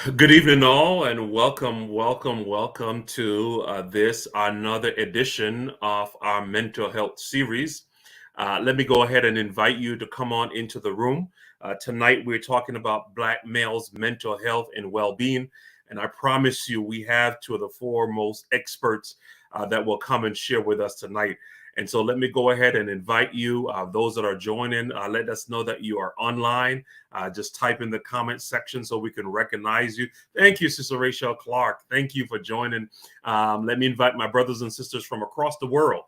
Good evening, all, and welcome to this another edition of our mental health series. Let me go ahead and invite you to come on into the room. Tonight, we're talking about Black males' mental health and well-being, and I promise you, we have two of the foremost experts that will come and share with us tonight. And so, let me go ahead and invite you, those that are joining, let us know that you are online. Just type in the comment section so we can recognize you. Thank you, Sister Rachel Clark. Thank you for joining. Let me invite my brothers and sisters from across the world.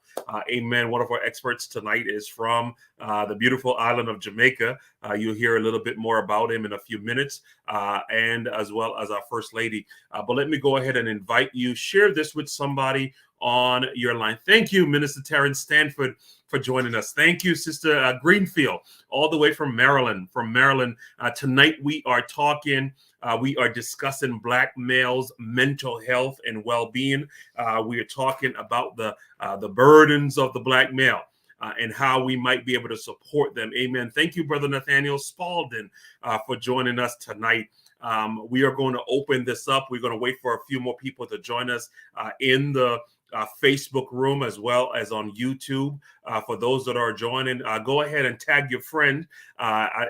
Amen. One of our experts tonight is from the beautiful island of Jamaica. You'll hear a little bit more about him in a few minutes, and as well as our First Lady. But let me go ahead and invite you. Share this with somebody on your line. Thank you, Minister Terrence Stanford, for joining us. Thank you, Sister Greenfield, all the way from Maryland. Tonight we are discussing Black males' mental health and well-being. We are talking about the burdens of the Black male. And how we might be able to support them. Amen. Thank you, Brother Nathaniel Spalding, for joining us tonight. We are going to open this up. We're going to wait for a few more people to join us in the Facebook room as well as on YouTube. For those that are joining, go ahead and tag your friend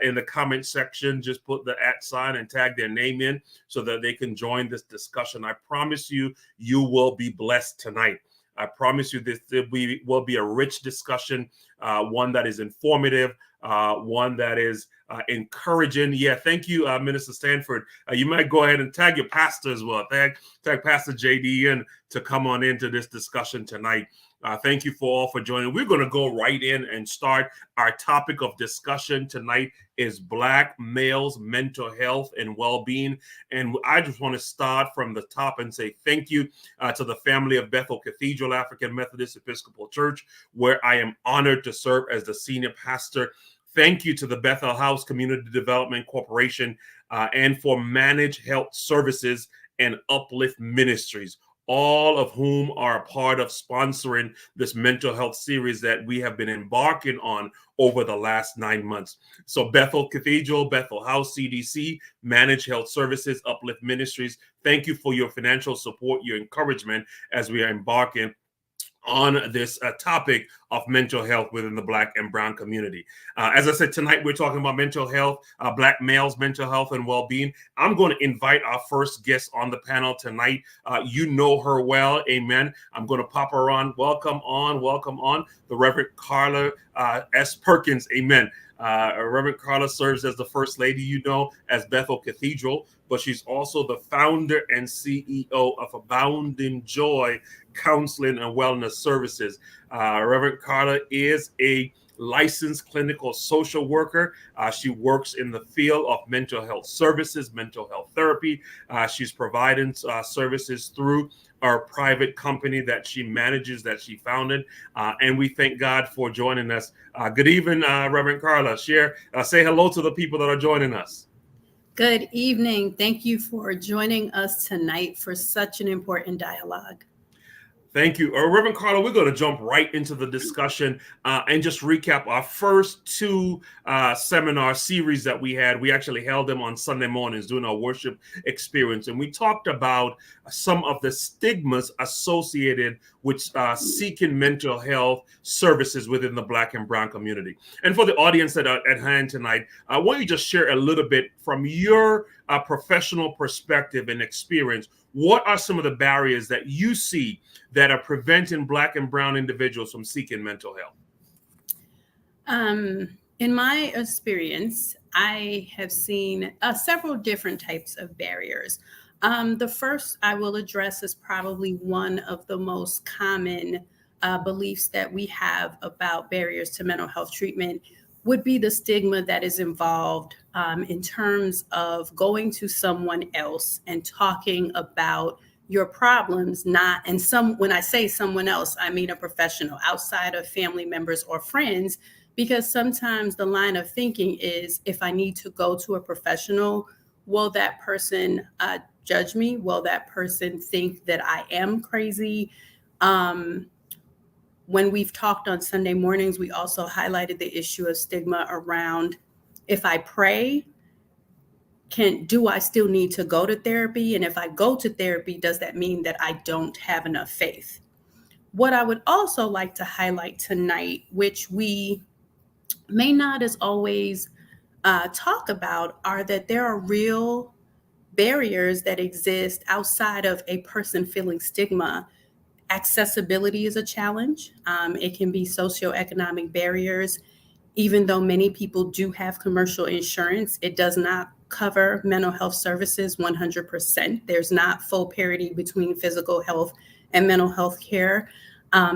in the comment section. Just put the @ sign and tag their name in so that they can join this discussion. I promise you, you will be blessed tonight. I promise you this will be a rich discussion, one that is informative, one that is encouraging. Yeah, thank you, Minister Stanford. You might go ahead and tag your pastor as well. Tag Pastor JD in to come on into this discussion tonight. Thank you for joining. We're going to go right in and start. Our topic of discussion tonight is Black males' mental health and well-being. And I just want to start from the top and say thank you to the family of Bethel Cathedral African Methodist Episcopal Church, where I am honored to serve as the senior pastor. Thank you to the Bethel House Community Development Corporation and for Managed Health Services and Uplift Ministries, all of whom are a part of sponsoring this mental health series that we have been embarking on over the last 9 months. So Bethel Cathedral, Bethel House CDC, Managed Health Services, Uplift Ministries, thank you for your financial support, your encouragement as we are embarking on this topic of mental health within the Black and Brown community. As I said, tonight we're talking about mental health, Black males' mental health and well-being. I'm going to invite our first guest on the panel tonight. You know her well, amen. I'm going to pop her on. Welcome on, the Reverend Carla S. Perkins, amen. Reverend Carla serves as the First Lady, as Bethel Cathedral, but she's also the founder and CEO of Abounding Joy Counseling and Wellness Services. Reverend Carla is a licensed clinical social worker. She works in the field of mental health services, mental health therapy. She's providing services through our private company that she manages, that she founded. And we thank God for joining us. Good evening, Reverend Carla. Say hello to the people that are joining us. Good evening. Thank you for joining us tonight for such an important dialogue. Thank you. Reverend Carla, we're going to jump right into the discussion and just recap our first two seminar series that we had. We actually held them on Sunday mornings during our worship experience. And we talked about some of the stigmas associated with seeking mental health services within the Black and Brown community. And for the audience that are at hand tonight, I want you to just share a little bit from your professional perspective and experience. What are some of the barriers that you see that are preventing Black and Brown individuals from seeking mental health? In my experience, I have seen several different types of barriers. The first I will address is probably one of the most common beliefs that we have about barriers to mental health treatment would be the stigma that is involved in terms of going to someone else and talking about your problems, when I say someone else, I mean a professional outside of family members or friends, because sometimes the line of thinking is, if I need to go to a professional, will that person judge me? Will that person think that I am crazy? When we've talked on Sunday mornings, we also highlighted the issue of stigma around, if I pray, do I still need to go to therapy? And if I go to therapy, does that mean that I don't have enough faith? What I would also like to highlight tonight, which we may not as always talk about, are that there are real barriers that exist outside of a person feeling stigma. Accessibility is a challenge. It can be socioeconomic barriers. Even though many people do have commercial insurance, it does not cover mental health services 100%. There's not full parity between physical health and mental health care.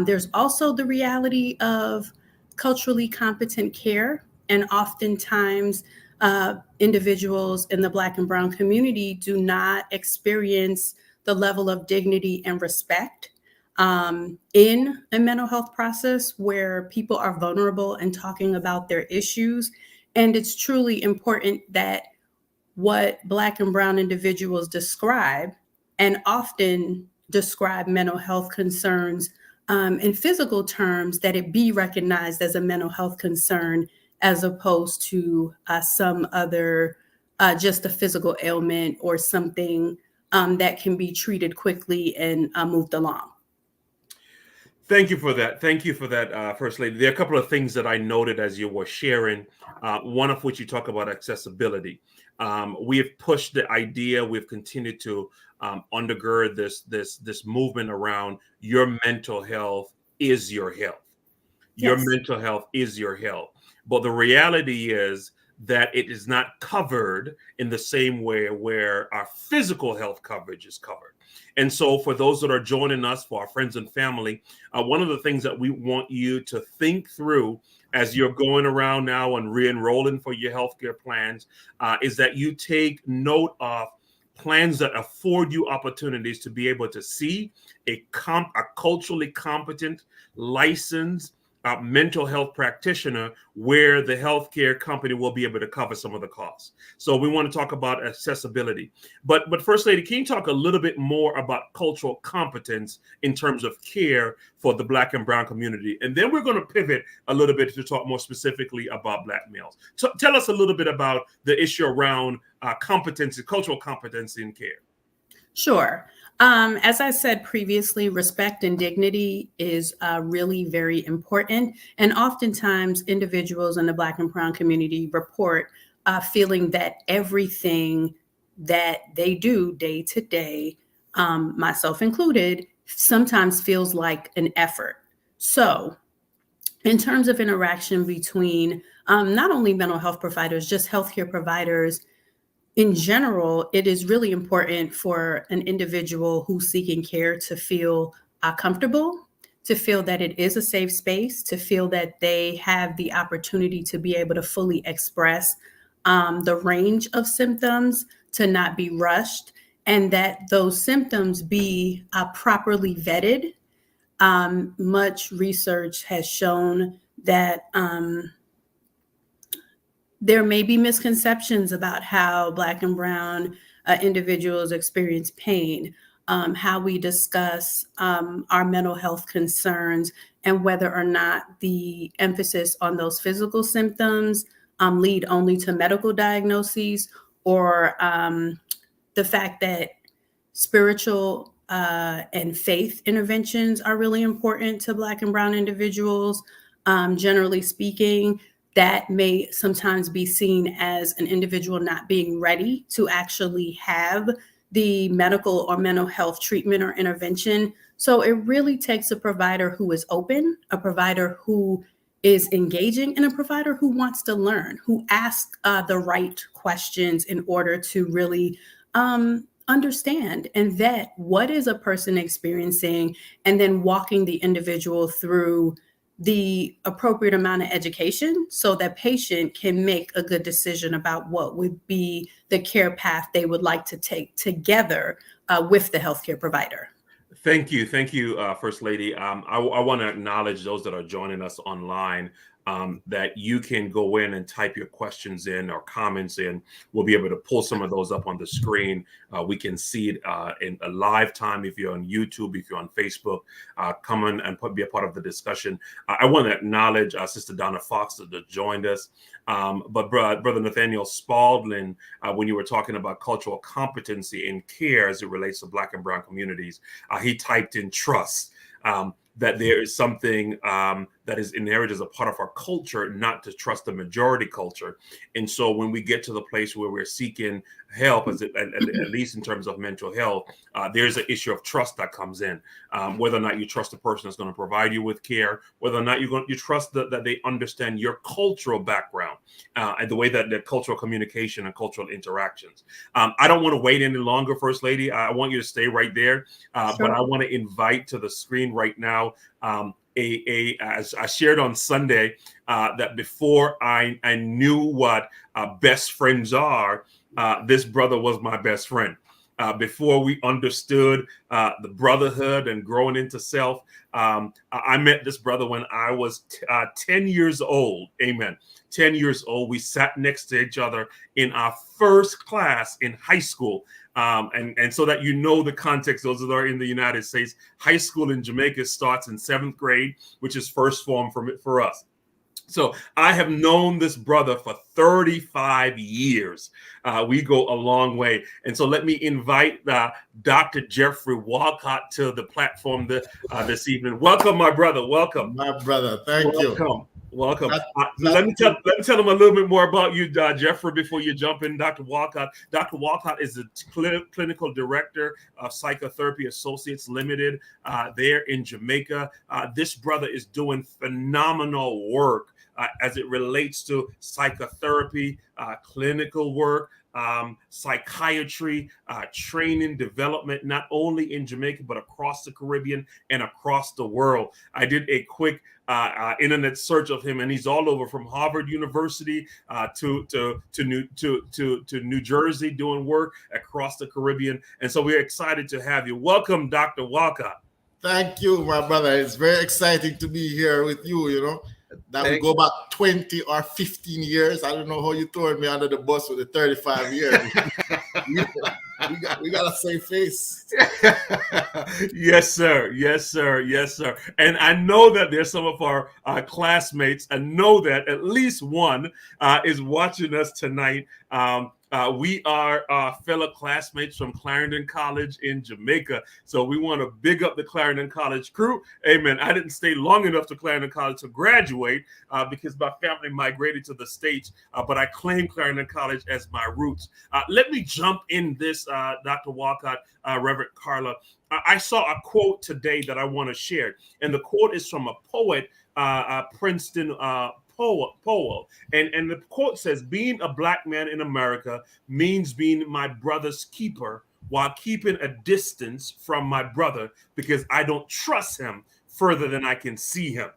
There's also the reality of culturally competent care, and oftentimes individuals in the Black and Brown community do not experience the level of dignity and respect in a mental health process where people are vulnerable and talking about their issues. And it's truly important that what Black and Brown individuals describe, and often describe mental health concerns in physical terms, that it be recognized as a mental health concern as opposed to some other, just a physical ailment or something that can be treated quickly and moved along. Thank you for that. Thank you for that, First Lady. There are a couple of things that I noted as you were sharing, one of which you talk about accessibility. We have pushed the idea, we've continued to undergird this movement around your mental health is your health. Your Yes. mental health is your health. But the reality is that it is not covered in the same way where our physical health coverage is covered. And so for those that are joining us, for our friends and family, one of the things that we want you to think through as you're going around now and re-enrolling for your healthcare plans is that you take note of plans that afford you opportunities to be able to see a culturally competent, licensed mental health practitioner where the healthcare company will be able to cover some of the costs. So we want to talk about accessibility. But First Lady, can you talk a little bit more about cultural competence in terms of care for the Black and Brown community? And then we're going to pivot a little bit to talk more specifically about Black males. So tell us a little bit about the issue around competency, cultural competency in care. Sure. As I said previously, respect and dignity is really very important. And oftentimes individuals in the Black and Brown community report feeling that everything that they do day to day, myself included, sometimes feels like an effort. So in terms of interaction between not only mental health providers, just healthcare providers, in general, it is really important for an individual who's seeking care to feel comfortable, to feel that it is a safe space, to feel that they have the opportunity to be able to fully express the range of symptoms, to not be rushed, and that those symptoms be properly vetted. Much research has shown that there may be misconceptions about how Black and Brown individuals experience pain, how we discuss our mental health concerns, and whether or not the emphasis on those physical symptoms lead only to medical diagnoses, or the fact that spiritual and faith interventions are really important to Black and Brown individuals. Generally speaking, that may sometimes be seen as an individual not being ready to actually have the medical or mental health treatment or intervention. So it really takes a provider who is open, a provider who is engaging, and a provider who wants to learn, who asks the right questions in order to really understand and vet what is a person experiencing, and then walking the individual through the appropriate amount of education so that patient can make a good decision about what would be the care path they would like to take together with the healthcare provider. Thank you, First Lady. I want to acknowledge those that are joining us online. that you can go in and type your questions in or comments in. We'll be able to pull some of those up on the screen. We can see it in a live time. If you're on YouTube, if you're on Facebook, come on and be a part of the discussion. I want to acknowledge Sister Donna Fox that joined us. But Brother Nathaniel Spalding, when you were talking about cultural competency in care as it relates to Black and Brown communities, he typed in trust. That there is something that is inherited as a part of our culture, not to trust the majority culture. And so when we get to the place where we're seeking help, at least in terms of mental health, there's an issue of trust that comes in. Whether or not you trust the person that's going to provide you with care, whether or not you trust that they understand your cultural background and the way that the cultural communication and cultural interactions. I don't want to wait any longer, First Lady. I want you to stay right there. Sure. But I want to invite to the screen right now as I shared on Sunday, that before I knew what best friends are, this brother was my best friend. Before we understood the brotherhood and growing into self, I met this brother when I was 10 years old. Amen. 10 years old. We sat next to each other in our first class in high school. And so that you know the context, those that are in the United States, high school in Jamaica starts in 7th grade, which is first form for us. So I have known this brother for 35 years. We go a long way. And so let me invite Dr. Geoffrey Walcott to the platform this evening. Welcome, my brother. Welcome. My brother. Thank you. Welcome. Let me tell them a little bit more about you, Geoffrey, before you jump in. Dr. Walcott. Dr. Walcott is the clinical director of Psychotherapy Associates Limited there in Jamaica. This brother is doing phenomenal work as it relates to psychotherapy, clinical work, psychiatry, training, development, not only in Jamaica, but across the Caribbean and across the world. I did a quick internet search of him, and he's all over, from Harvard University to New Jersey, doing work across the Caribbean. And so we're excited to have you. Welcome, Dr. Walcott. Thank you, my brother. It's very exciting to be here with you, you know. That would go back 20 or 15 years. I don't know how you throwing me under the bus with the 35 years. we got a same face. Yes, sir. Yes, sir. Yes, sir. And I know that there's some of our classmates. I know that at least one is watching us tonight. We are fellow classmates from Clarendon College in Jamaica. So we want to big up the Clarendon College crew. Amen. I didn't stay long enough to Clarendon College to graduate because my family migrated to the States, but I claim Clarendon College as my roots. Let me jump in this, Dr. Walcott, Reverend Carla. I saw a quote today that I want to share, and the quote is from a poet, Princeton Powell. And the quote says, "Being a Black man in America means being my brother's keeper while keeping a distance from my brother because I don't trust him further than I can see him.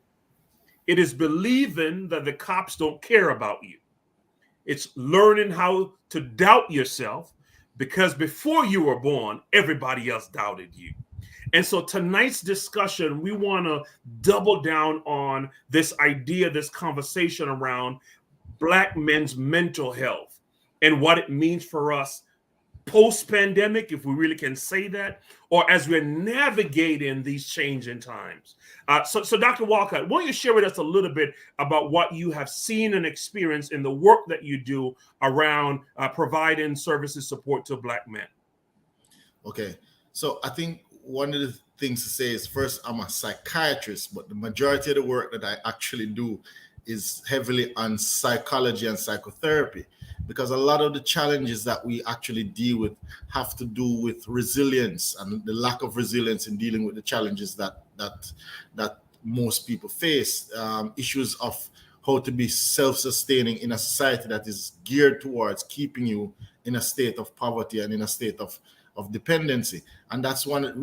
It is believing that the cops don't care about you. It's learning how to doubt yourself because before you were born, everybody else doubted you." And so tonight's discussion, we want to double down on this idea, this conversation around Black men's mental health and what it means for us post-pandemic, if we really can say that, or as we're navigating these changing times. So Dr. Walcott, why don't you share with us a little bit about what you have seen and experienced in the work that you do around providing services support to Black men? Okay, so I think one of the things to say is, first, I'm a psychiatrist, but the majority of the work that I actually do is heavily on psychology and psychotherapy, because a lot of the challenges that we actually deal with have to do with resilience and the lack of resilience in dealing with the challenges that most people face. Issues of how to be self-sustaining in a society that is geared towards keeping you in a state of poverty and in a state of dependency. And that's some of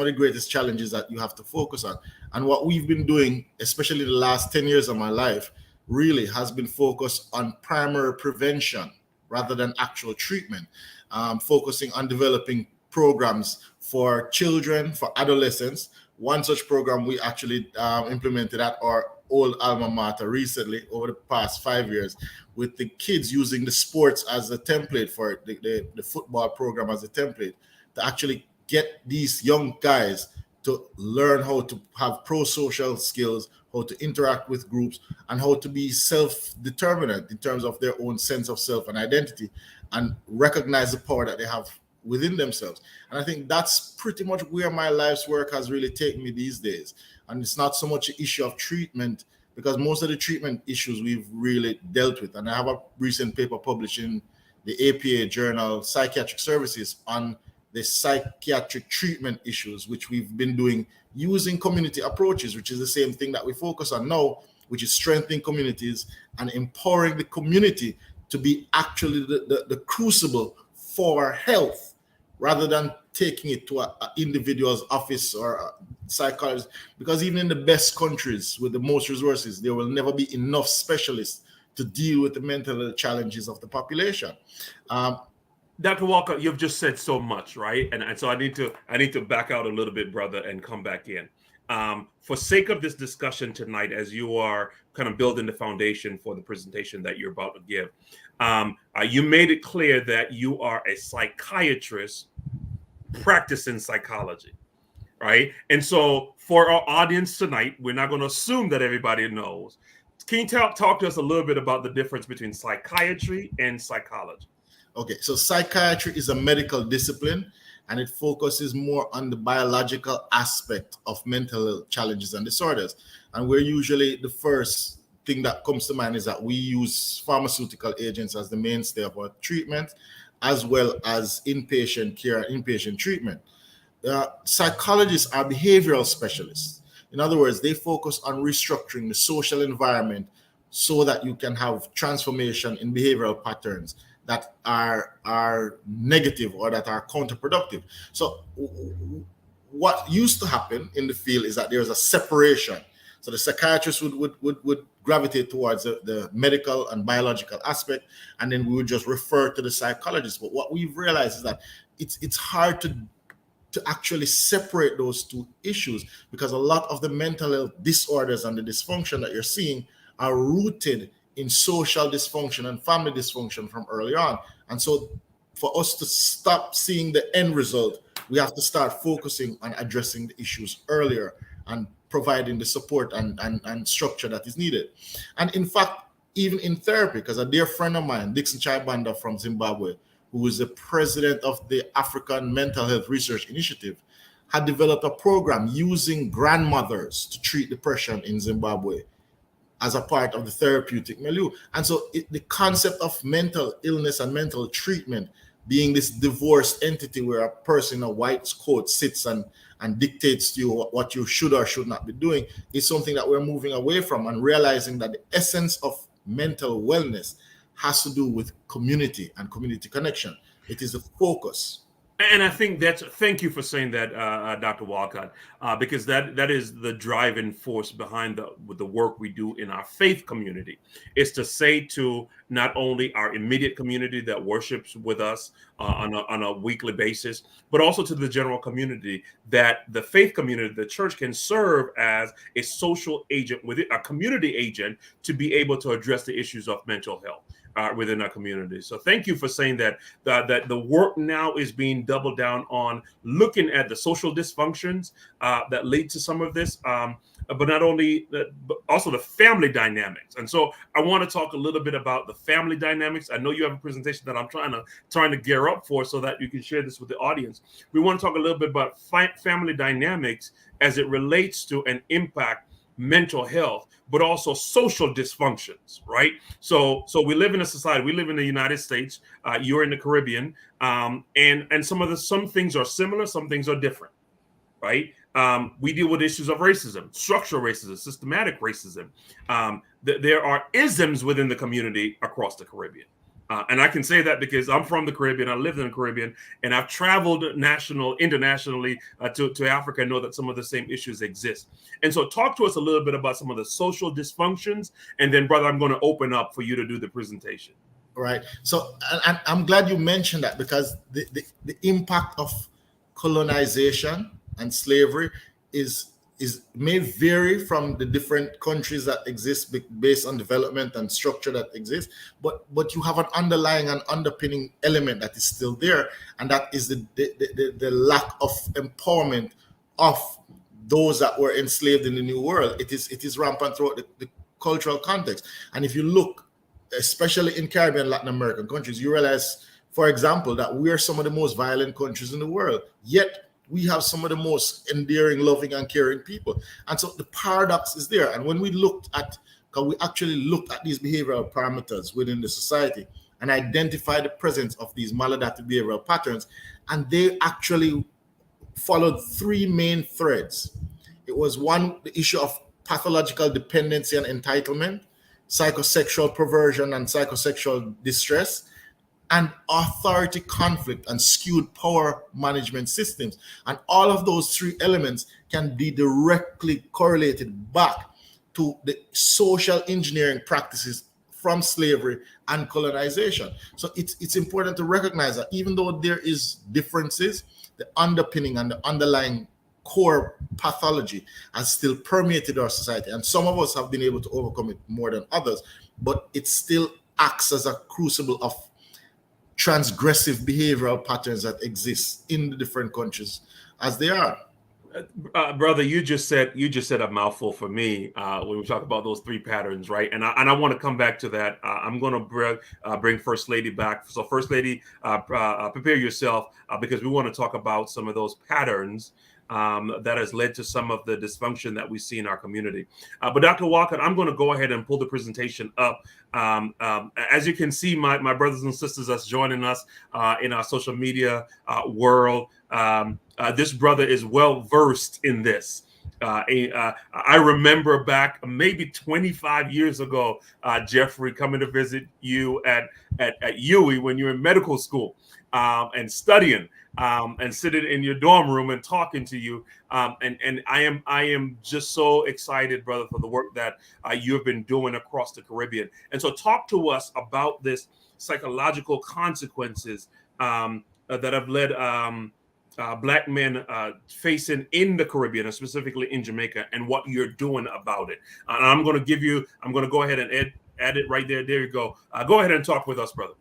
the greatest challenges that you have to focus on. And what we've been doing, especially the last 10 years of my life, really has been focused on primary prevention rather than actual treatment, focusing on developing programs for children, for adolescents. One such program we actually implemented at our old alma mater recently over the past 5 years, with the kids using the sports as a template for the football program as a template to actually get these young guys to learn how to have pro-social skills, how to interact with groups, and how to be self-determinant in terms of their own sense of self and identity, and recognize the power that they have within themselves. And I think that's pretty much where my life's work has really taken me these days. And it's not so much an issue of treatment, because most of the treatment issues we've really dealt with. And I have a recent paper published in the APA journal, Psychiatric Services, on the psychiatric treatment issues, which we've been doing using community approaches, which is the same thing that we focus on now, which is strengthening communities and empowering the community to be actually the crucible for health, rather than taking it to an individual's office or a psychologist. Because even in the best countries with the most resources, there will never be enough specialists to deal with the mental health challenges of the population. Dr. Walcott, you've just said so much, right? And so I need to back out a little bit, brother, and come back in. For sake of this discussion tonight, as you are kind of building the foundation for the presentation that you're about to give, you made it clear that you are a psychiatrist practicing psychology, right? And so for our audience tonight, we're not going to assume that everybody knows. Can you talk to us a little bit about the difference between psychiatry and psychology? Okay, so psychiatry is a medical discipline, and it focuses more on the biological aspect of mental health challenges and disorders. And we're usually, the first thing that comes to mind is that we use pharmaceutical agents as the mainstay of our treatment, as well as inpatient care and inpatient treatment. Psychologists are behavioral specialists. In other words, they focus on restructuring the social environment so that you can have transformation in behavioral patterns that are negative or that are counterproductive. So what used to happen in the field is that there's a separation. So the psychiatrist would gravitate towards the medical and biological aspect, and then we would just refer to the psychologist. But what we've realized is that it's hard to actually separate those two issues, because a lot of the mental health disorders and the dysfunction that you're seeing are rooted in social dysfunction and family dysfunction from early on. And so for us to stop seeing the end result, we have to start focusing on addressing the issues earlier and providing the support and structure that is needed. And in fact, even in therapy, because a dear friend of mine, Dixon Chaibanda from Zimbabwe, who is the president of the African Mental Health Research Initiative, had developed a program using grandmothers to treat depression in Zimbabwe as a part of the therapeutic milieu. And so the concept of mental illness and mental treatment being this divorced entity where a person in a white coat sits and dictates to you what you should or should not be doing is something that we're moving away from, and realizing that the essence of mental wellness has to do with community and community connection. It is a focus. And I think thank you for saying that, Dr. Walcott, because that is the driving force behind the work we do in our faith community, is to say to not only our immediate community that worships with us on a weekly basis, but also to the general community, that the faith community, the church, can serve as a social agent, a community agent, to be able to address the issues of mental health within our community. So thank you for saying that the work now is being doubled down on looking at the social dysfunctions that lead to some of this, but not only that, but also the family dynamics. And so I want to talk a little bit about the family dynamics. I know you have a presentation that I'm trying to gear up for, so that you can share this with the audience. We want to talk a little bit about family dynamics as it relates to and impact mental health, but also social dysfunctions, right? So we live in a society, we live in the United States, you're in the Caribbean, and some things are similar, some things are different, right? We deal with issues of racism, structural racism, systematic racism. There are isms within the community across the Caribbean. And I can say that because I'm from the Caribbean, I lived in the Caribbean, and I've traveled internationally to Africa, and know that some of the same issues exist. And so talk to us a little bit about some of the social dysfunctions, and then, brother, I'm going to open up for you to do the presentation. Right. So, and I'm glad you mentioned that, because the impact of colonization and slavery is may vary from the different countries that exist based on development and structure that exists, but you have an underlying and underpinning element that is still there, and that is the lack of empowerment of those that were enslaved in the New World. It is rampant throughout the cultural context. And if you look, especially in Caribbean, Latin American countries, you realize, for example, that we are some of the most violent countries in the world, yet we have some of the most endearing, loving, and caring people. And so the paradox is there. And when we actually looked at these behavioral parameters within the society and identified the presence of these maladaptive behavioral patterns, and they actually followed three main threads. It was one, the issue of pathological dependency and entitlement, psychosexual perversion and psychosexual distress, and authority conflict and skewed power management systems. And all of those three elements can be directly correlated back to the social engineering practices from slavery and colonization. So it's important to recognize that even though there is differences, the underpinning and the underlying core pathology has still permeated our society. And some of us have been able to overcome it more than others, but it still acts as a crucible of transgressive behavioral patterns that exist in the different countries as they are. Brother, you just said a mouthful for me when we talk about those three patterns, right? And I want to come back to that. I'm going to bring First Lady back. So First Lady, prepare yourself because we want to talk about some of those patterns that has led to some of the dysfunction that we see in our community. But Dr. Walcott, I'm going to go ahead and pull the presentation up. As you can see, my brothers and sisters that's joining us in our social media world, this brother is well versed in this. I remember back maybe 25 years ago, Geoffrey, coming to visit you at UWI when you were in medical school and studying. And sitting in your dorm room and talking to you. And I am just so excited, brother, for the work that you have been doing across the Caribbean. And so talk to us about this psychological consequences that have led Black men facing in the Caribbean, and specifically in Jamaica, and what you're doing about it. And I'm going to go ahead and add it right there. There you go. Go ahead and talk with us, brother.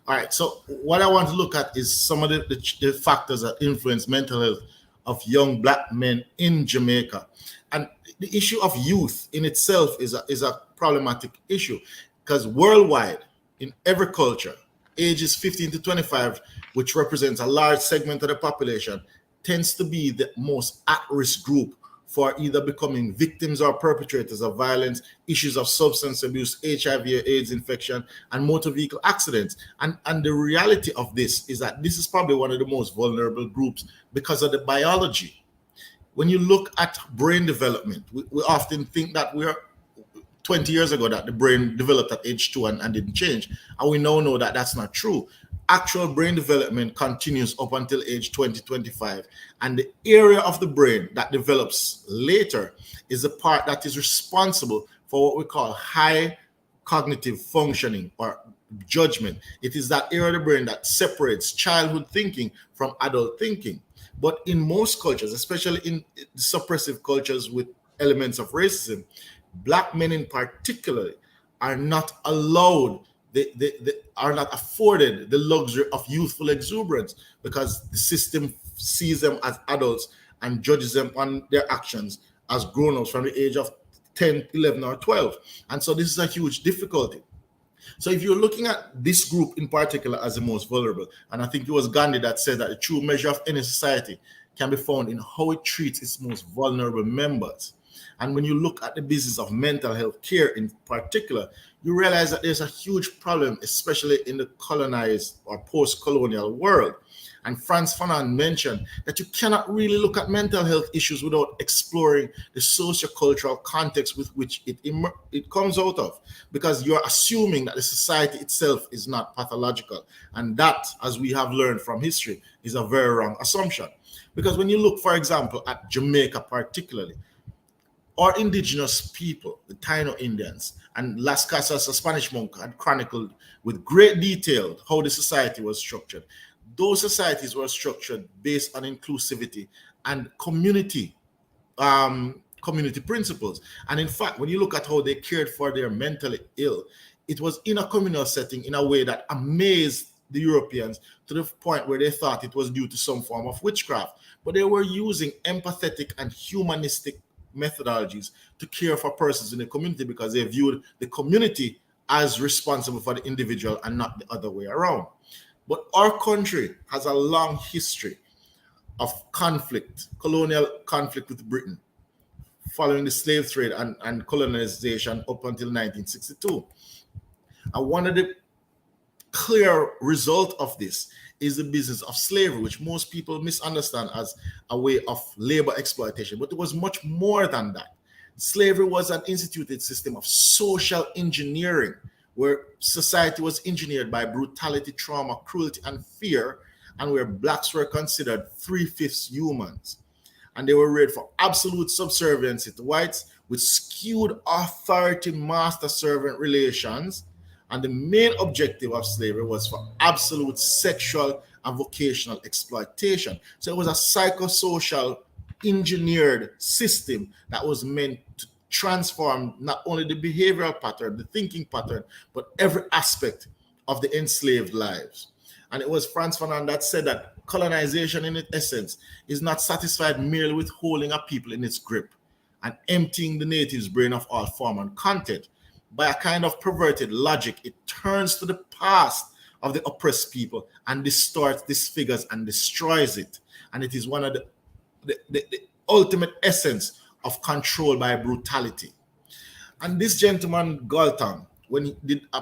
All right, so what I want to look at is some of the factors that influence mental health of young Black men in Jamaica. And the issue of youth in itself is a problematic issue, because worldwide, in every culture, ages 15 to 25, which represents a large segment of the population, tends to be the most at-risk group for either becoming victims or perpetrators of violence, issues of substance abuse, HIV or AIDS infection, and motor vehicle accidents. And the reality of this is that this is probably one of the most vulnerable groups because of the biology. When you look at brain development, we often think that we are 20 years ago that the brain developed at age 2 and didn't change. And we now know that that's not true. Actual brain development continues up until age 20, 25. And the area of the brain that develops later is the part that is responsible for what we call high cognitive functioning or judgment. It is that area of the brain that separates childhood thinking from adult thinking. But in most cultures, especially in suppressive cultures with elements of racism, Black men in particular are not allowed, they are not afforded the luxury of youthful exuberance because the system sees them as adults and judges them on their actions as grown-ups from the age of 10, 11, or 12. And so this is a huge difficulty. So if you're looking at this group in particular as the most vulnerable, and I think it was Gandhi that said that the true measure of any society can be found in how it treats its most vulnerable members. And when you look at the business of mental health care in particular, you realize that there's a huge problem, especially in the colonized or post-colonial world. And Frantz Fanon mentioned that you cannot really look at mental health issues without exploring the sociocultural context with which it comes out of, because you're assuming that the society itself is not pathological. And that, as we have learned from history, is a very wrong assumption. Because when you look, for example, at Jamaica particularly, our indigenous people, the Taino Indians, and Las Casas, a Spanish monk, had chronicled with great detail how the society was structured. Those societies were structured based on inclusivity and community community principles. And in fact, when you look at how they cared for their mentally ill, it was in a communal setting in a way that amazed the Europeans to the point where they thought it was due to some form of witchcraft. But they were using empathetic and humanistic methodologies to care for persons in the community because they viewed the community as responsible for the individual and not the other way around. But our country has a long history of conflict, colonial conflict with Britain, following the slave trade and colonization up until 1962. And one of the clear result of this is the business of slavery, which most people misunderstand as a way of labor exploitation. But it was much more than that. Slavery was an instituted system of social engineering, where society was engineered by brutality, trauma, cruelty, and fear, and where blacks were considered 3/5 humans. And they were rated for absolute subservience to whites with skewed authority master-servant relations. And the main objective of slavery was for absolute sexual and vocational exploitation. So it was a psychosocial engineered system that was meant to transform not only the behavioral pattern, the thinking pattern, but every aspect of the enslaved lives. And it was Frantz Fanon that said that colonization in its essence is not satisfied merely with holding a people in its grip and emptying the natives' brain of all form and content. By a kind of perverted logic, it turns to the past of the oppressed people and distorts, disfigures, and destroys it. And it is one of the ultimate essence of control by brutality. And this gentleman, Galton, when he did a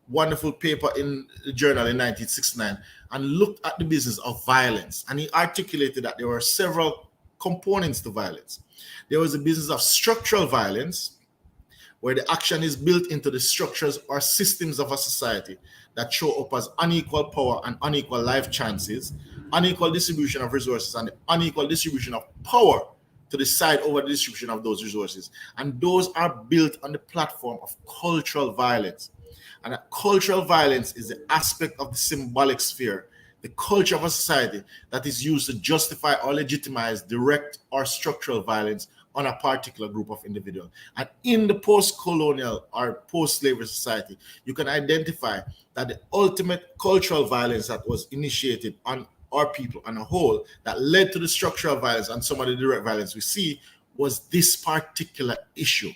wonderful paper in the journal in 1969 and looked at the business of violence, and he articulated that there were several components to violence. There was a business of structural violence, where the action is built into the structures or systems of a society that show up as unequal power and unequal life chances, unequal distribution of resources, and the unequal distribution of power to decide over the distribution of those resources. And those are built on the platform of cultural violence. And that cultural violence is the aspect of the symbolic sphere, the culture of a society that is used to justify or legitimize direct or structural violence on a particular group of individuals. And in the post-colonial or post-slavery society, you can identify that the ultimate cultural violence that was initiated on our people on a whole, that led to the structural violence and some of the direct violence we see, was this particular issue,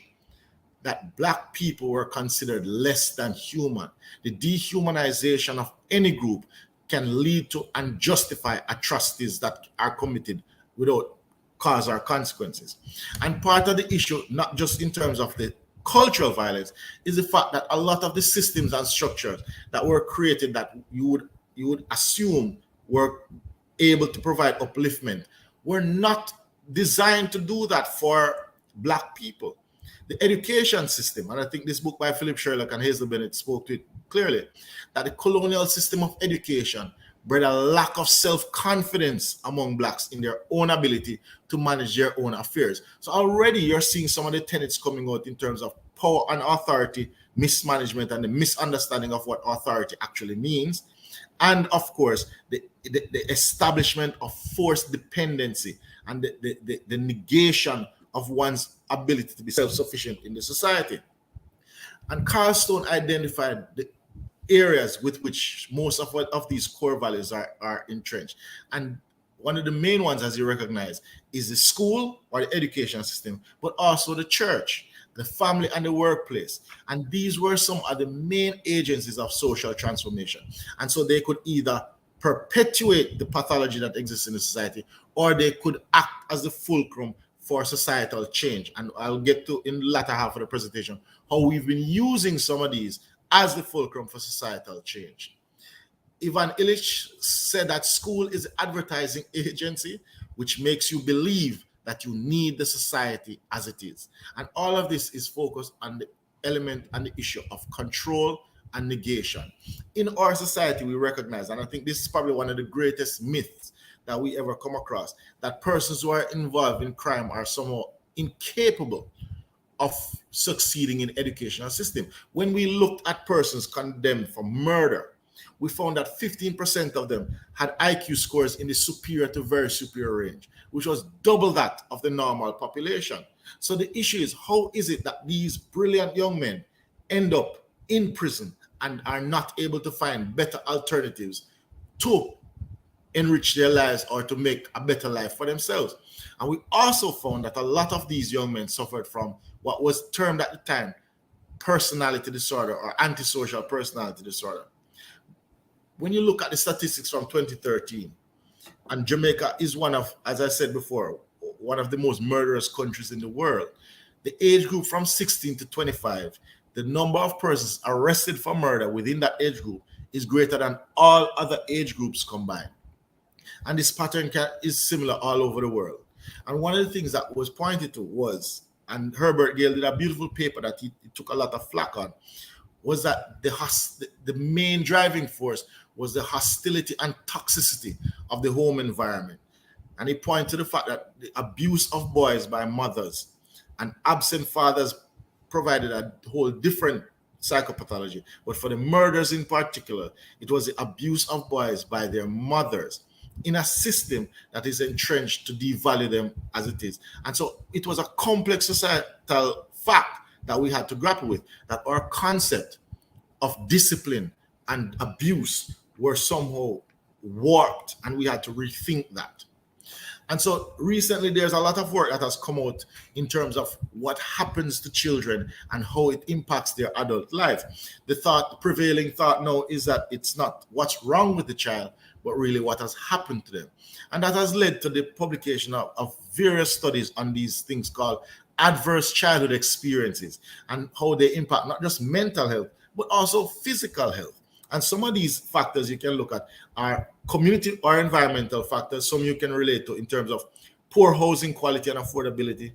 that Black people were considered less than human. The dehumanization of any group can lead to and justify atrocities that are committed without cause or consequences. And part of the issue, not just in terms of the cultural violence, is the fact that a lot of the systems and structures that were created that you would assume were able to provide upliftment were not designed to do that for Black people. The education system, and I think this book by Philip Sherlock and Hazel Bennett spoke to it clearly, that the colonial system of education bred a lack of self-confidence among Blacks in their own ability to manage their own affairs. So already you're seeing some of the tenets coming out in terms of power and authority, mismanagement, and the misunderstanding of what authority actually means. And of course, the establishment of forced dependency and the negation of one's ability to be self-sufficient in the society. And Carl Stone identified the areas with which most of these core values are entrenched. And one of the main ones, as you recognize, is the school or the education system, but also the church, the family, and the workplace. And these were some of the main agencies of social transformation. And so they could either perpetuate the pathology that exists in the society, or they could act as the fulcrum for societal change. And I'll get to, in the latter half of the presentation, how we've been using some of these as the fulcrum for societal change. Ivan Illich said that school is an advertising agency, which makes you believe that you need the society as it is. And all of this is focused on the element and the issue of control and negation. In our society, we recognize, and I think this is probably one of the greatest myths that we ever come across, that persons who are involved in crime are somehow incapable of succeeding in educational system. When we looked at persons condemned for murder, we found that 15% of them had IQ scores in the superior to very superior range, which was double that of the normal population. So the issue is, how is it that these brilliant young men end up in prison and are not able to find better alternatives to enrich their lives or to make a better life for themselves? And we also found that a lot of these young men suffered from what was termed at the time personality disorder or antisocial personality disorder. When you look at the statistics from 2013, and Jamaica is one of, as I said before, one of the most murderous countries in the world, the age group from 16 to 25, the number of persons arrested for murder within that age group is greater than all other age groups combined. And this pattern is similar all over the world. And one of the things that was pointed to was, and Herbert Gale did a beautiful paper that he took a lot of flack on, was that the main driving force was the hostility and toxicity of the home environment. And he pointed to the fact that the abuse of boys by mothers and absent fathers provided a whole different psychopathology. But for the murders in particular, it was the abuse of boys by their mothers in a system that is entrenched to devalue them as it is. And so it was a complex societal fact that we had to grapple with, that our concept of discipline and abuse were somehow warped, and we had to rethink that. And so recently there's a lot of work that has come out in terms of what happens to children and how it impacts their adult life. The prevailing thought now is that it's not what's wrong with the child, but really what has happened to them. And that has led to the publication of various studies on these things called adverse childhood experiences and how they impact not just mental health, but also physical health. And some of these factors you can look at are community or environmental factors. Some you can relate to in terms of poor housing quality and affordability,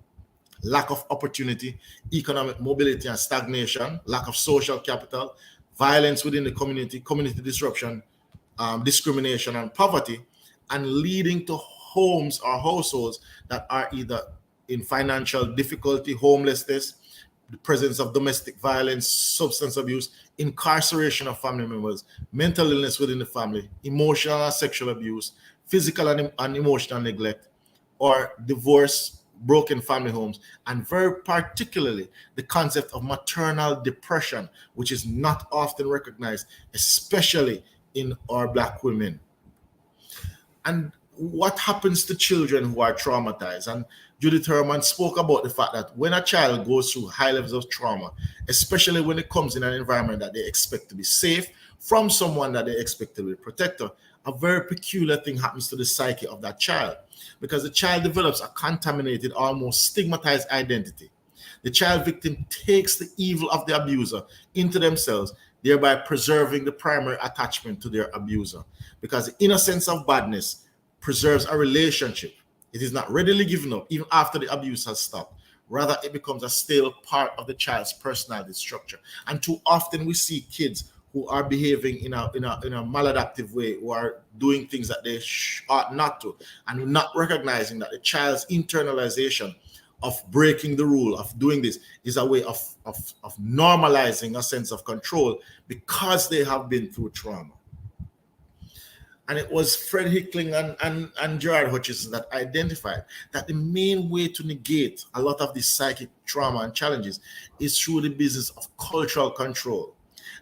lack of opportunity, economic mobility and stagnation, lack of social capital, violence within the community, community disruption, discrimination and poverty, and leading to homes or households that are either in financial difficulty, homelessness, the presence of domestic violence, substance abuse, incarceration of family members, mental illness within the family, emotional and sexual abuse, physical and emotional neglect, or divorce, broken family homes, and very particularly the concept of maternal depression, which is not often recognized, especially in our Black women. And what happens to children who are traumatized? And Judith Herman spoke about the fact that when a child goes through high levels of trauma, especially when it comes in an environment that they expect to be safe from someone that they expect to be a protector, a very peculiar thing happens to the psyche of that child, because the child develops a contaminated, almost stigmatized identity. The child victim takes the evil of the abuser into themselves, thereby preserving the primary attachment to their abuser, because the innocence of badness preserves a relationship. It is not readily given up even after the abuse has stopped. Rather, it becomes a stale part of the child's personality structure. And too often we see kids who are behaving in a maladaptive way, who are doing things that they ought not to, and not recognizing that the child's internalization of breaking the rule, of doing this, is a way of normalizing a sense of control because they have been through trauma. And it was Fred Hickling and Gerard Hutchison that identified that the main way to negate a lot of this psychic trauma and challenges is through the business of cultural control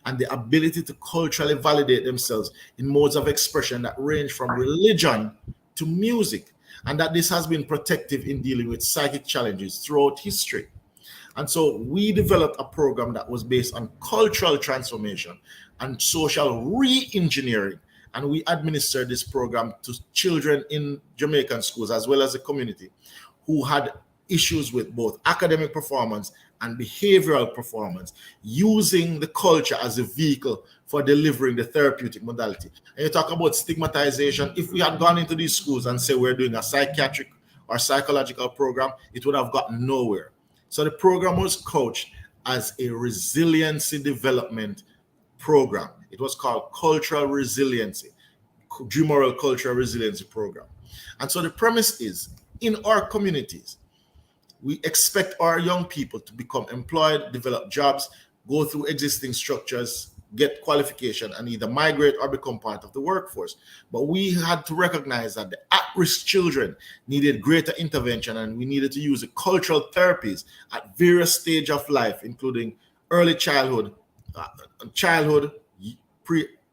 and the ability to culturally validate themselves in modes of expression that range from religion to music, and that this has been protective in dealing with psychic challenges throughout history. And so we developed a program that was based on cultural transformation and social re-engineering. And we administered this program to children in Jamaican schools as well as the community who had issues with both academic performance and behavioral performance, using the culture as a vehicle for delivering the therapeutic modality. And you talk about stigmatization. If we had gone into these schools and say we're doing a psychiatric or psychological program, it would have gotten nowhere. So the program was couched as a resiliency development program. It was called Cultural Resiliency, Humoral Cultural Resiliency Program. And so the premise is, in our communities, we expect our young people to become employed, develop jobs, go through existing structures, get qualification and either migrate or become part of the workforce. But we had to recognize that the at-risk children needed greater intervention, and we needed to use the cultural therapies at various stages of life, including early childhood,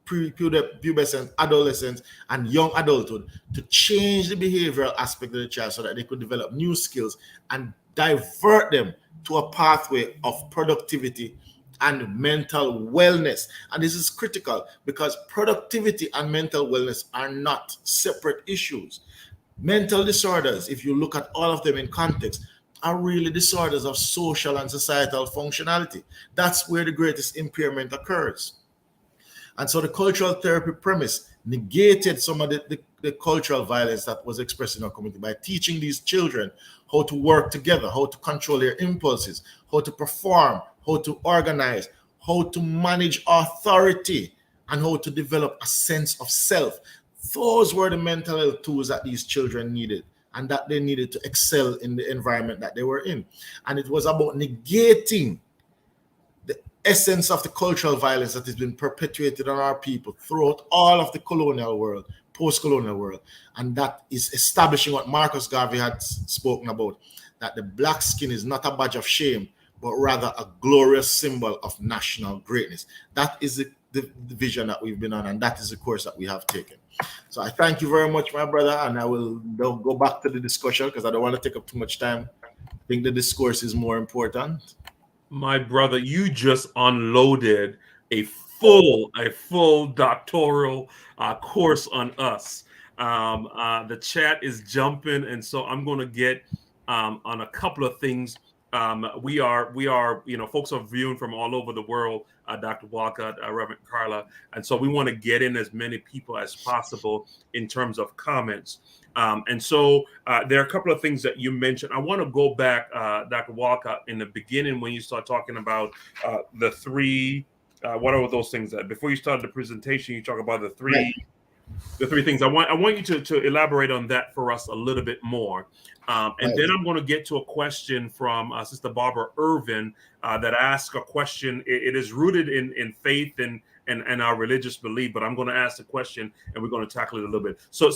prepubescent, adolescence, and young adulthood, to change the behavioral aspect of the child so that they could develop new skills and divert them to a pathway of productivity and mental wellness. And this is critical because productivity and mental wellness are not separate issues. Mental disorders, if you look at all of them in context, are really disorders of social and societal functionality. That's where the greatest impairment occurs. And so the cultural therapy premise negated some of the cultural violence that was expressed in our community by teaching these children how to work together, how to control their impulses, how to perform, how to organize, how to manage authority, and how to develop a sense of self. Those were the mental health tools that these children needed, and that they needed to excel in the environment that they were in. And it was about negating the essence of the cultural violence that has been perpetuated on our people throughout all of the colonial world, post-colonial world. And that is establishing what Marcus Garvey had spoken about, that the black skin is not a badge of shame, but rather a glorious symbol of national greatness. That is the vision that we've been on, and that is the course that we have taken. So I thank you very much, my brother, and I will go back to the discussion because I don't want to take up too much time. I think the discourse is more important. My brother, you just unloaded a full doctoral course on us. The chat is jumping, and so I'm going to get on a couple of things. We are, folks are viewing from all over the world, Dr. Walcott, Reverend Carla, and so we want to get in as many people as possible in terms of comments. And so there are a couple of things that you mentioned. I want to go back, Dr. Walcott, in the beginning when you start talking about the three. What are those things that before you started the presentation, you talk about the three things. I want you to elaborate on that for us a little bit more. And then I'm going to get to a question from Sister Barbara Irvin that asks a question. It is rooted in faith and our religious belief, but I'm going to ask the question and we're going to tackle it a little bit. So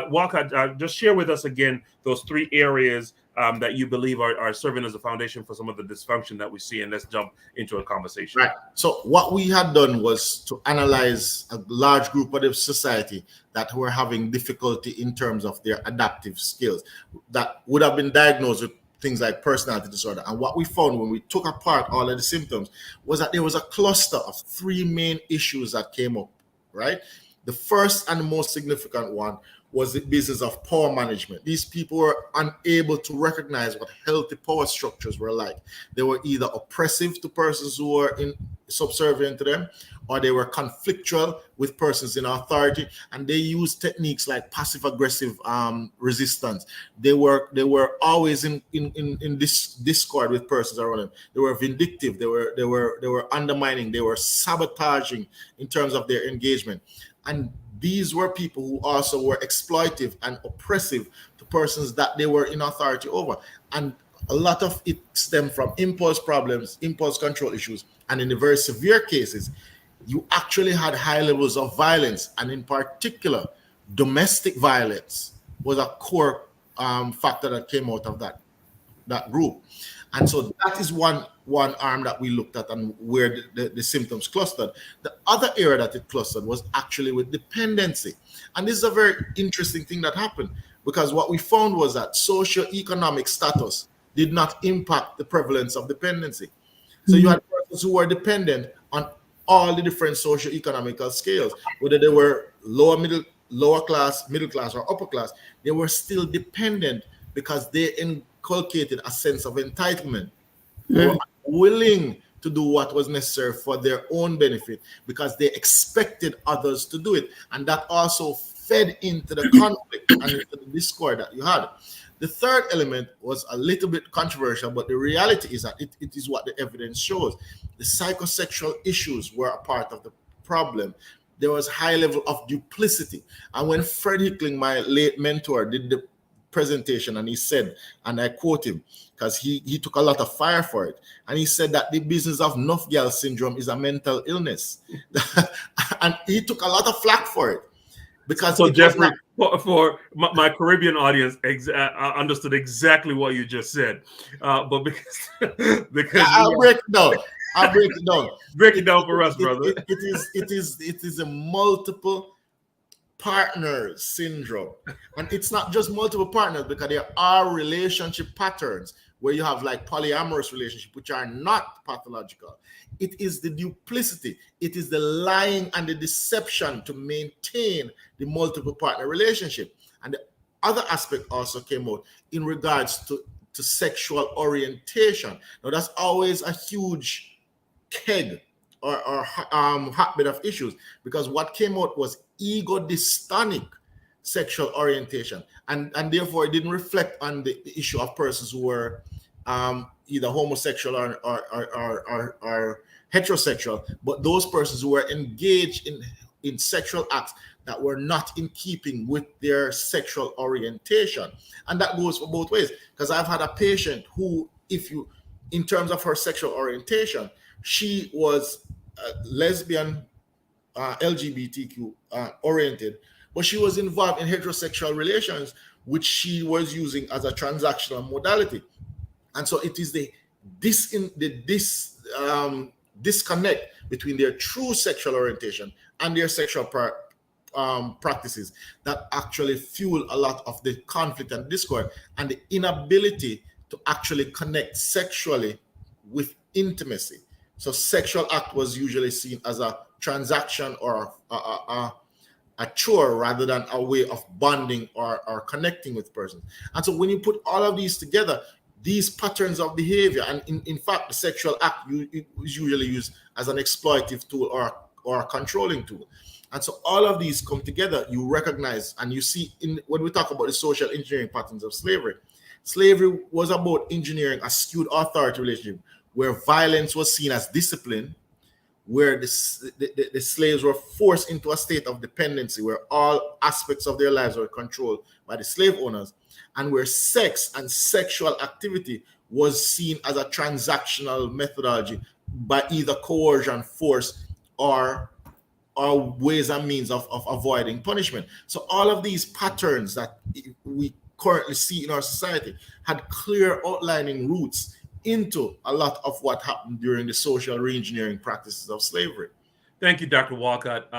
Walcott, just share with us again those three areas that you believe are serving as a foundation for some of the dysfunction that we see, and let's jump into a conversation. Right. So what we had done was to analyze a large group of the society that were having difficulty in terms of their adaptive skills that would have been diagnosed with things like personality disorder. And what we found when we took apart all of the symptoms was that there was a cluster of three main issues that came up, right? The first and the most significant one was the business of power management. These people were unable to recognize what healthy power structures were like. They were either oppressive to persons who were subservient to them, or they were conflictual with persons in authority, and they used techniques like passive-aggressive resistance. They were always in this discord with persons around them. They were vindictive. They were undermining. They were sabotaging in terms of their engagement, and these were people who also were exploitive and oppressive to persons that they were in authority over. And a lot of it stemmed from impulse problems, impulse control issues. And in the very severe cases, you actually had high levels of violence. And in particular, domestic violence was a core factor that came out of that group. And so that is one arm that we looked at and where the symptoms clustered. The other area that it clustered was actually with dependency. And this is a very interesting thing that happened, because what we found was that socioeconomic status did not impact the prevalence of dependency. So you had persons who were dependent on all the different socioeconomical scales, whether they were lower class, middle class, or upper class. They were still dependent because they inculcated a sense of entitlement. They were willing to do what was necessary for their own benefit because they expected others to do it. And that also fed into the conflict and into the discord that you had. The third element was a little bit controversial, but the reality is that it is what the evidence shows. The psychosexual issues were a part of the problem. There was high level of duplicity. And when Fred Hickling, my late mentor, did the presentation, and he said, and I quote him, because he took a lot of fire for it, and he said that the business of enough girl syndrome is a mental illness. And he took a lot of flack for it, because so Geoffrey, for my Caribbean audience, understood exactly what you just said, but because I'll break it down. Break it down for us, brother. It is a multiple partners syndrome, and it's not just multiple partners, because there are relationship patterns where you have like polyamorous relationship, which are not pathological. It is the duplicity, it is the lying and the deception to maintain the multiple partner relationship. And the other aspect also came out in regards to sexual orientation. Now that's always a huge keg or hotbed of issues, because what came out was ego dystonic sexual orientation, and therefore it didn't reflect on the issue of persons who were either homosexual or heterosexual, but those persons who were engaged in sexual acts that were not in keeping with their sexual orientation. And that goes for both ways, because I've had a patient who, in terms of her sexual orientation, she was lesbian, LGBTQ oriented, but she was involved in heterosexual relations, which she was using as a transactional modality. And so it is the disconnect between their true sexual orientation and their sexual practices that actually fuel a lot of the conflict and discord, and the inability to actually connect sexually with intimacy. So sexual act was usually seen as a transaction or a chore rather than a way of bonding or connecting with persons. And so when you put all of these together, these patterns of behavior, and in fact, the sexual act is usually used as an exploitative tool or a controlling tool. And so all of these come together, you recognize, and you see when we talk about the social engineering patterns of slavery. Slavery was about engineering a skewed authority relationship where violence was seen as discipline, where the slaves were forced into a state of dependency, where all aspects of their lives were controlled by the slave owners, and where sex and sexual activity was seen as a transactional methodology by either coercion, force, or ways and means of avoiding punishment. So all of these patterns that we currently see in our society had clear outlining roots into a lot of what happened during the social reengineering practices of slavery. Thank you, Dr. Walcott.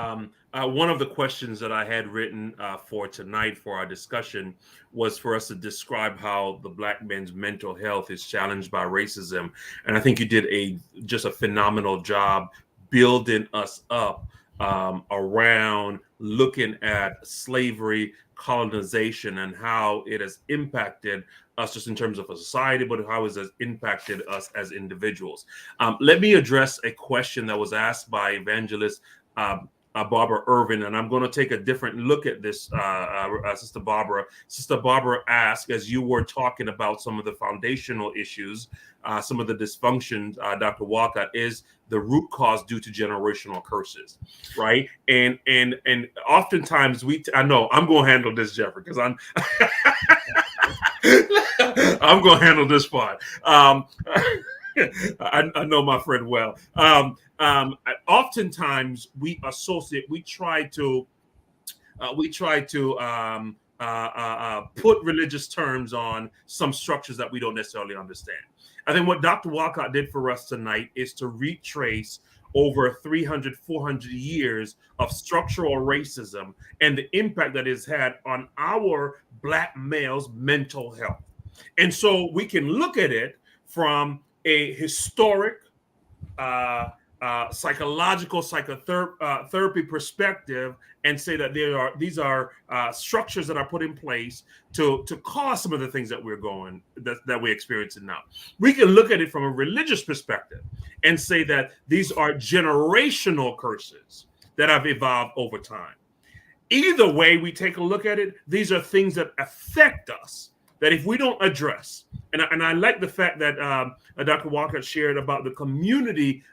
One of the questions that I had written for tonight for our discussion was for us to describe how the Black man's mental health is challenged by racism. And I think you did just a phenomenal job building us up around looking at slavery, colonization, and how it has impacted us just in terms of a society, but how it has impacted us as individuals. Let me address a question that was asked by evangelist Barbara Irvin, and I'm going to take a different look at this, Sister Barbara. Sister Barbara asked, as you were talking about some of the foundational issues, some of the dysfunctions, Dr. Walcott, is the root cause due to generational curses, right? And oftentimes I know I'm going to handle this, Geoffrey, because I'm I'm going to handle this part. I know my friend well. Oftentimes we try to put religious terms on some structures that we don't necessarily understand. I think what Dr. Walcott did for us tonight is to retrace over 300, 400 years of structural racism and the impact that it's had on our Black males' mental health. And so we can look at it from a historic, psychological psychotherapy perspective and say that these are structures that are put in place to cause some of the things that we're experiencing now. We can look at it from a religious perspective and say that these are generational curses that have evolved over time. Either way we take a look at it, these are things that affect us, that if we don't address, and I like the fact that Dr. Walker shared about the community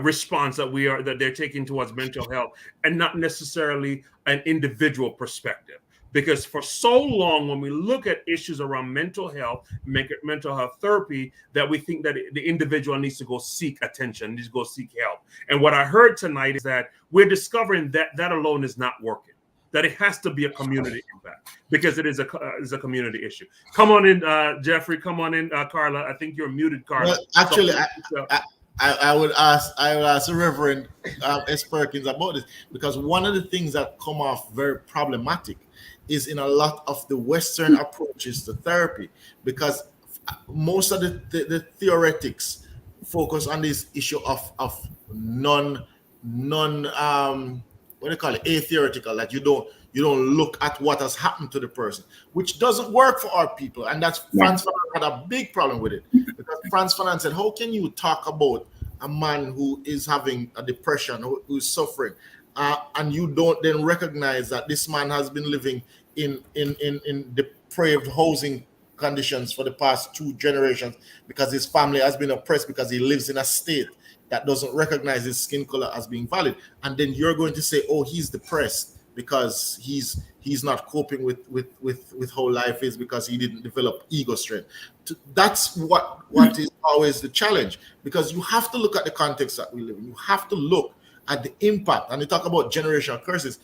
response that they're taking towards mental health, and not necessarily an individual perspective. Because for so long, when we look at issues around mental health, mental health therapy, that we think that the individual needs to go seek attention, needs to go seek help. And what I heard tonight is that we're discovering that that alone is not working, that it has to be a community impact, because it is a community issue. Come on in, Geoffrey. Come on in, Carla. I think you're muted, Carla. Well, actually, I would ask the Reverend S. Perkins about this, because one of the things that come off very problematic is in a lot of the Western approaches to therapy, because most of the theoretics focus on this issue of non what do you call it, atheoretical, that you don't look at what has happened to the person, which doesn't work for our people. And that's Frantz Fanon had a big problem with it, because Frantz Fanon said, how can you talk about a man who is having a depression, who's suffering, and you don't then recognize that this man has been living in depraved housing conditions for the past 2 generations, because his family has been oppressed, because he lives in a state that doesn't recognize his skin color as being valid. And then you're going to say, oh, he's depressed because he's not coping with how life is, because he didn't develop ego strength. That's what is always the challenge, because you have to look at the context that we live in. You have to look at the impact. And they talk about generational curses.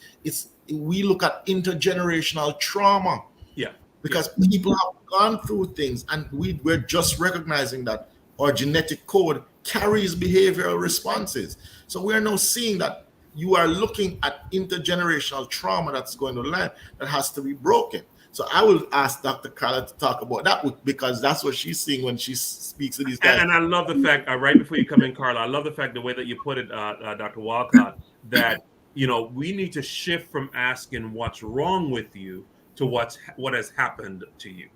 We look at intergenerational trauma. Yeah. Because people have gone through things, and we're just recognizing that our genetic code carries behavioral responses. So we are now seeing that you are looking at intergenerational trauma that's going to land, that has to be broken. So I will ask Dr. Carla to talk about that, because that's what she's seeing when she speaks to these guys. And I love the fact, right before you come in, Carla, I love the fact, the way that you put it, Dr. Walcott, that, we need to shift from asking what's wrong with you to what has happened to you,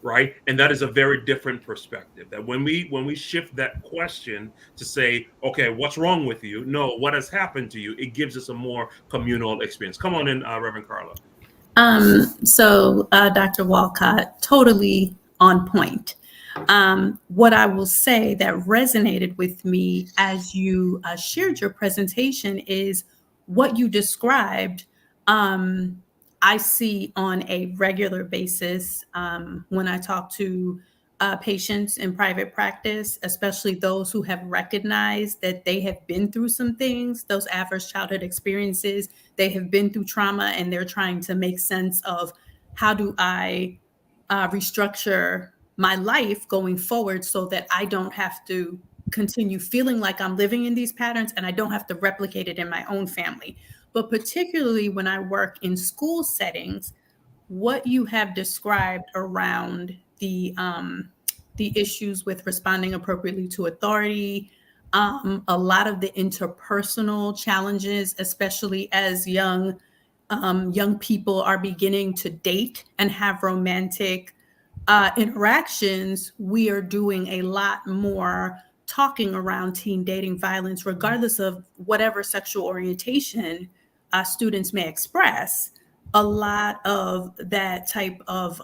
right? And that is a very different perspective. That when we shift that question to say, okay, what's wrong with you? No, what has happened to you? It gives us a more communal experience. Come on in, Reverend Carla. So Dr. Walcott, totally on point. What I will say that resonated with me as you shared your presentation is what you described. I see on a regular basis when I talk to patients in private practice, especially those who have recognized that they have been through some things, those adverse childhood experiences, they have been through trauma, and they're trying to make sense of how do I restructure my life going forward so that I don't have to continue feeling like I'm living in these patterns, and I don't have to replicate it in my own family. But particularly when I work in school settings, what you have described around the issues with responding appropriately to authority, a lot of the interpersonal challenges, especially as young people are beginning to date and have romantic interactions, we are doing a lot more talking around teen dating violence, regardless of whatever sexual orientation students may express. A lot of that type of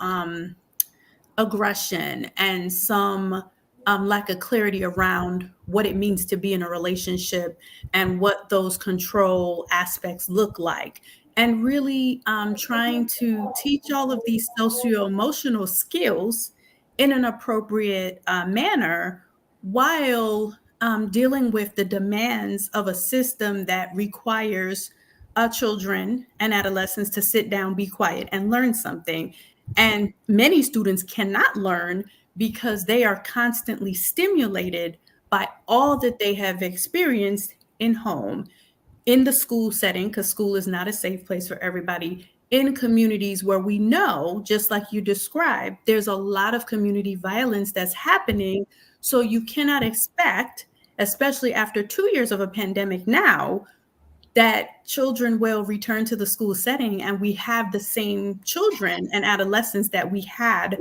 aggression and some lack of clarity around what it means to be in a relationship and what those control aspects look like. And really trying to teach all of these socio-emotional skills in an appropriate manner, while dealing with the demands of a system that requires children and adolescents to sit down, be quiet, and learn something. And many students cannot learn because they are constantly stimulated by all that they have experienced in home, in the school setting, because school is not a safe place for everybody, in communities where we know, just like you described, there's a lot of community violence that's happening. So you cannot expect, especially after 2 years of a pandemic now, that children will return to the school setting and we have the same children and adolescents that we had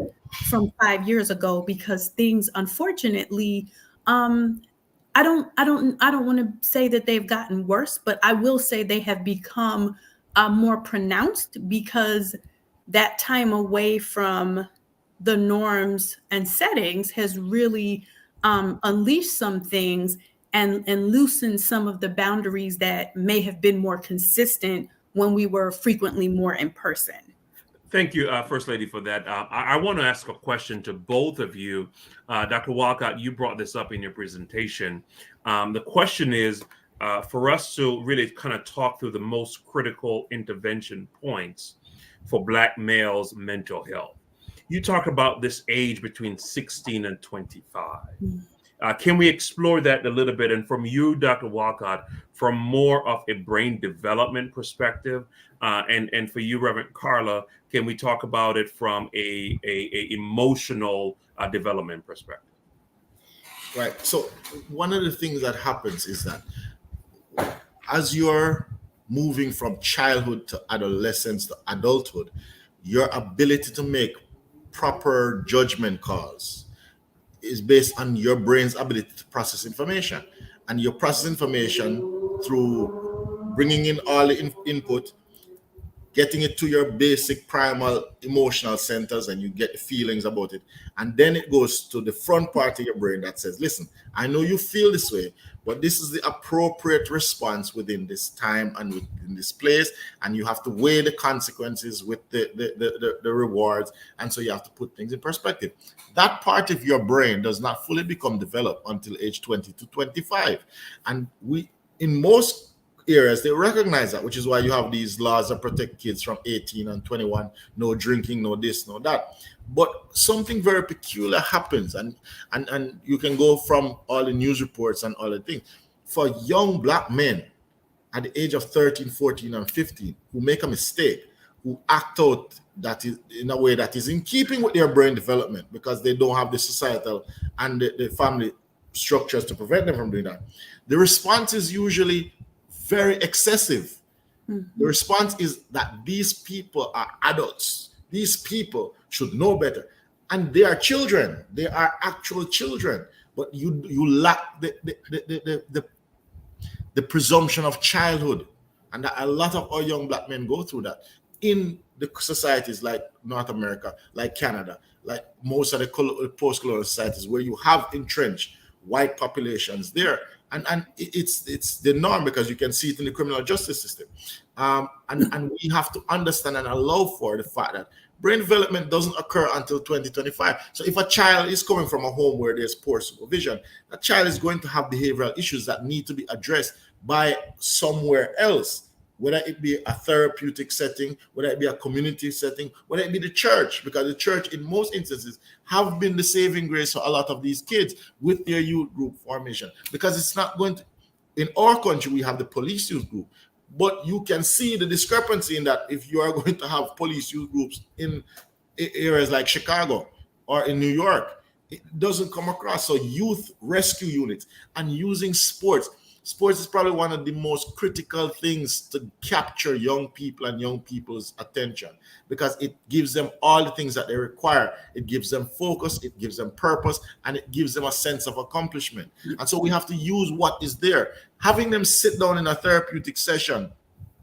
from 5 years ago, because things, unfortunately, I don't want to say that they've gotten worse, but I will say they have become more pronounced, because that time away from the norms and settings has really unleashed some things and loosened some of the boundaries that may have been more consistent when we were frequently more in person. Thank you, First Lady, for that. I want to ask a question to both of you. Dr. Walcott, you brought this up in your presentation. The question is for us to really kind of talk through the most critical intervention points for Black males' mental health. You talk about this age between 16 and 25. Can we explore that a little bit? And from you, Dr. Walcott, from more of a brain development perspective, and for you, Reverend Carla, can we talk about it from a emotional development perspective? Right. So one of the things that happens is that as you're moving from childhood to adolescence to adulthood, your ability to make proper judgment calls is based on your brain's ability to process information. And you process information through bringing in all the input, getting it to your basic primal emotional centers, and you get feelings about it. And then it goes to the front part of your brain that says, listen, I know you feel this way, but this is the appropriate response within this time and within this place. And you have to weigh the consequences with the rewards. And so you have to put things in perspective. That part of your brain does not fully become developed until age 20 to 25. And in most areas, they recognize that, which is why you have these laws that protect kids from 18 and 21, no drinking, no this, no that. But something very peculiar happens, and you can go from all the news reports and all the things. For young Black men at the age of 13, 14, and 15 who make a mistake, who act out that is in a way that is in keeping with their brain development because they don't have the societal and the family structures to prevent them from doing that, the response is usually very excessive. The response is that these people are adults. These people should know better. And they are children. They are actual children. But you lack the presumption of childhood. And that a lot of our young Black men go through that in the societies like North America, like Canada, like most of the post-colonial societies where you have entrenched white populations there. And it's the norm because you can see it in the criminal justice system. And we have to understand and allow for the fact that brain development doesn't occur until 2025. So if a child is coming from a home where there's poor supervision, that child is going to have behavioral issues that need to be addressed by somewhere else, whether it be a therapeutic setting, whether it be a community setting, whether it be the church, because the church in most instances have been the saving grace for a lot of these kids with their youth group formation. Because it's not going to, in our country, we have the police youth group, but you can see the discrepancy in that if you are going to have police youth groups in areas like Chicago or in New York, it doesn't come across. So youth rescue units and using sports. Sports is probably one of the most critical things to capture young people and young people's attention because it gives them all the things that they require. It gives them focus, it gives them purpose, and it gives them a sense of accomplishment. And so we have to use what is there. Having them sit down in a therapeutic session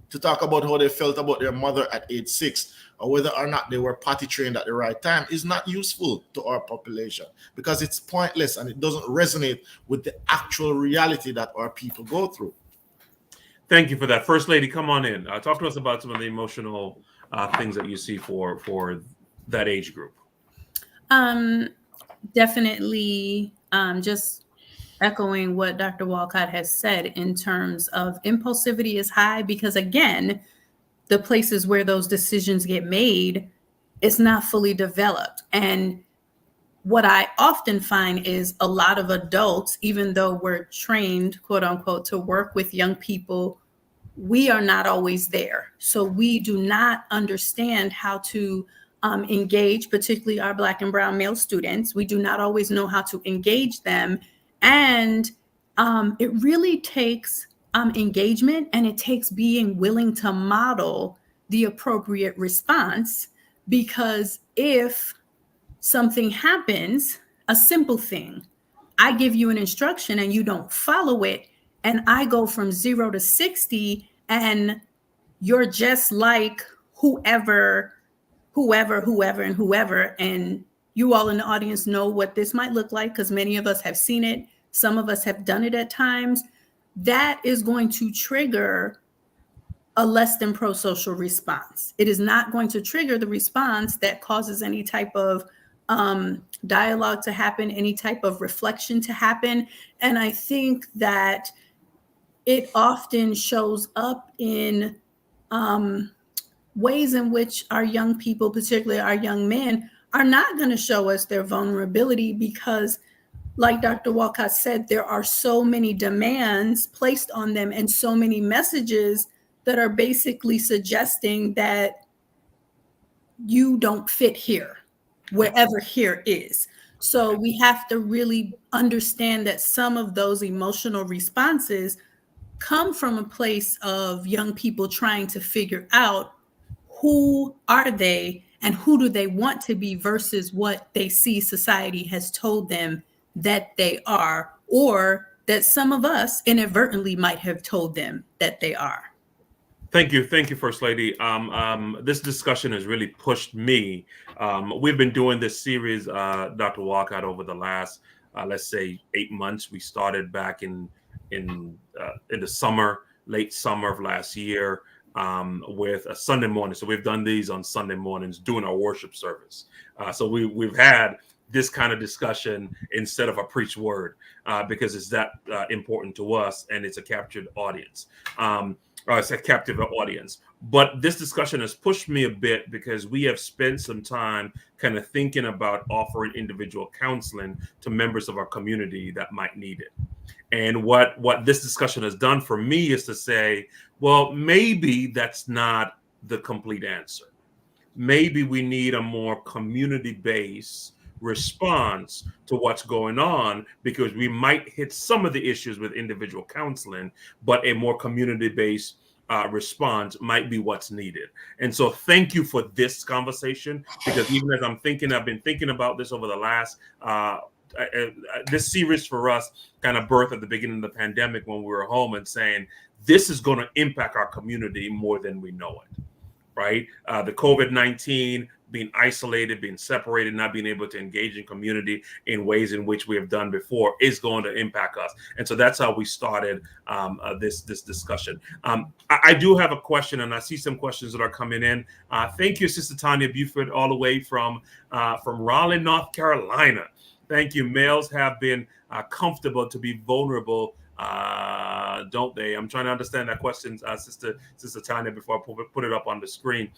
to talk about how they felt about their mother at age 6 or whether or not they were potty trained at the right time is not useful to our population because it's pointless and it doesn't resonate with the actual reality that our people go through. Thank you for that. First Lady, come on in. Talk to us about some of the emotional things that you see for that age group. Definitely just echoing what Dr. Walcott has said in terms of impulsivity is high because, again, the places where those decisions get made, it's not fully developed. And what I often find is a lot of adults, even though we're trained, quote unquote, to work with young people, we are not always there. So we do not understand how to engage, particularly our Black and brown male students. We do not always know how to engage them. And it really takes engagement, and it takes being willing to model the appropriate response, because if something happens, a simple thing, I give you an instruction and you don't follow it, and I go from 0 to 60 and you're just like whoever, and you all in the audience know what this might look like because many of us have seen it. Some of us have done it at times. That is going to trigger a less than pro-social response. It is not going to trigger the response that causes any type of dialogue to happen, any type of reflection to happen. And I think that it often shows up in ways in which our young people, particularly our young men, are not going to show us their vulnerability because, like Dr. Walcott said, there are so many demands placed on them and so many messages that are basically suggesting that you don't fit here, wherever here is. So we have to really understand that some of those emotional responses come from a place of young people trying to figure out who are they and who do they want to be versus what they see society has told them that they are, or that some of us inadvertently might have told them that they are. Thank you, First Lady. This discussion has really pushed me. We've been doing this series, Dr. Walcott, over the last, let's say, 8 months. We started back in the summer, late summer of last year, with a Sunday morning. So we've done these on Sunday mornings during our worship service. So we've had this kind of discussion instead of a preached word, because it's that important to us, and it's a captured audience. It's a captive audience. But this discussion has pushed me a bit because we have spent some time kind of thinking about offering individual counseling to members of our community that might need it. And what this discussion has done for me is to say, well, maybe that's not the complete answer. Maybe we need a more community-based response to what's going on, because we might hit some of the issues with individual counseling, but a more community-based response might be what's needed. And so thank you for this conversation, because even as I've been thinking about this over the last this series for us kind of birthed at the beginning of the pandemic when we were home, and saying this is going to impact our community more than we know it, right? The COVID-19, being isolated, being separated, not being able to engage in community in ways in which we have done before is going to impact us. And so that's how we started this discussion. I do have a question, and I see some questions that are coming in. Thank you, Sister Tanya Buford, all the way from Raleigh, North Carolina. Thank you. Males have been comfortable to be vulnerable, don't they? I'm trying to understand that question, Sister Tanya, before I put it up on the screen.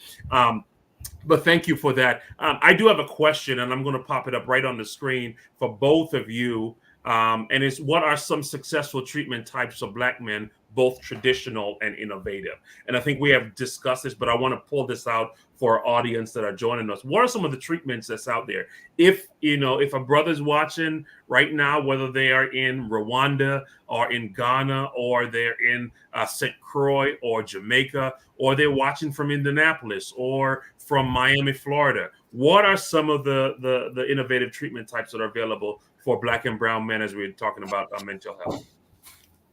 But thank you for that. I do have a question, and I'm going to pop it up right on the screen for both of you. And it's, what are some successful treatment types of Black men, both traditional and innovative? And I think we have discussed this, but I want to pull this out for our audience that are joining us. What are some of the treatments that's out there? If a brother's watching right now, whether they are in Rwanda or in Ghana, or they're in St. Croix or Jamaica, or they're watching from Indianapolis or from Miami, Florida, what are some of the innovative treatment types that are available for Black and brown men as we're talking about mental health?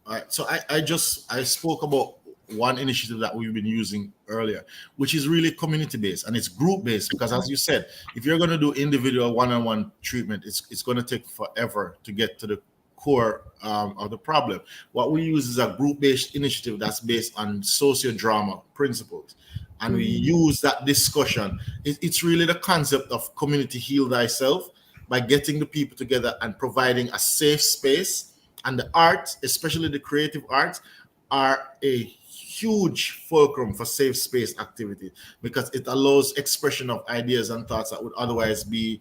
All right. So I spoke about one initiative that we've been using earlier, which is really community-based, and it's group-based, because as you said, if you're going to do individual one-on-one treatment, it's going to take forever to get to the core of the problem. What we use is a group-based initiative that's based on sociodrama principles. And we use that discussion. It's really the concept of community heal thyself, by getting the people together and providing a safe space. And the arts, especially the creative arts, are a huge fulcrum for safe space activity, because it allows expression of ideas and thoughts that would otherwise be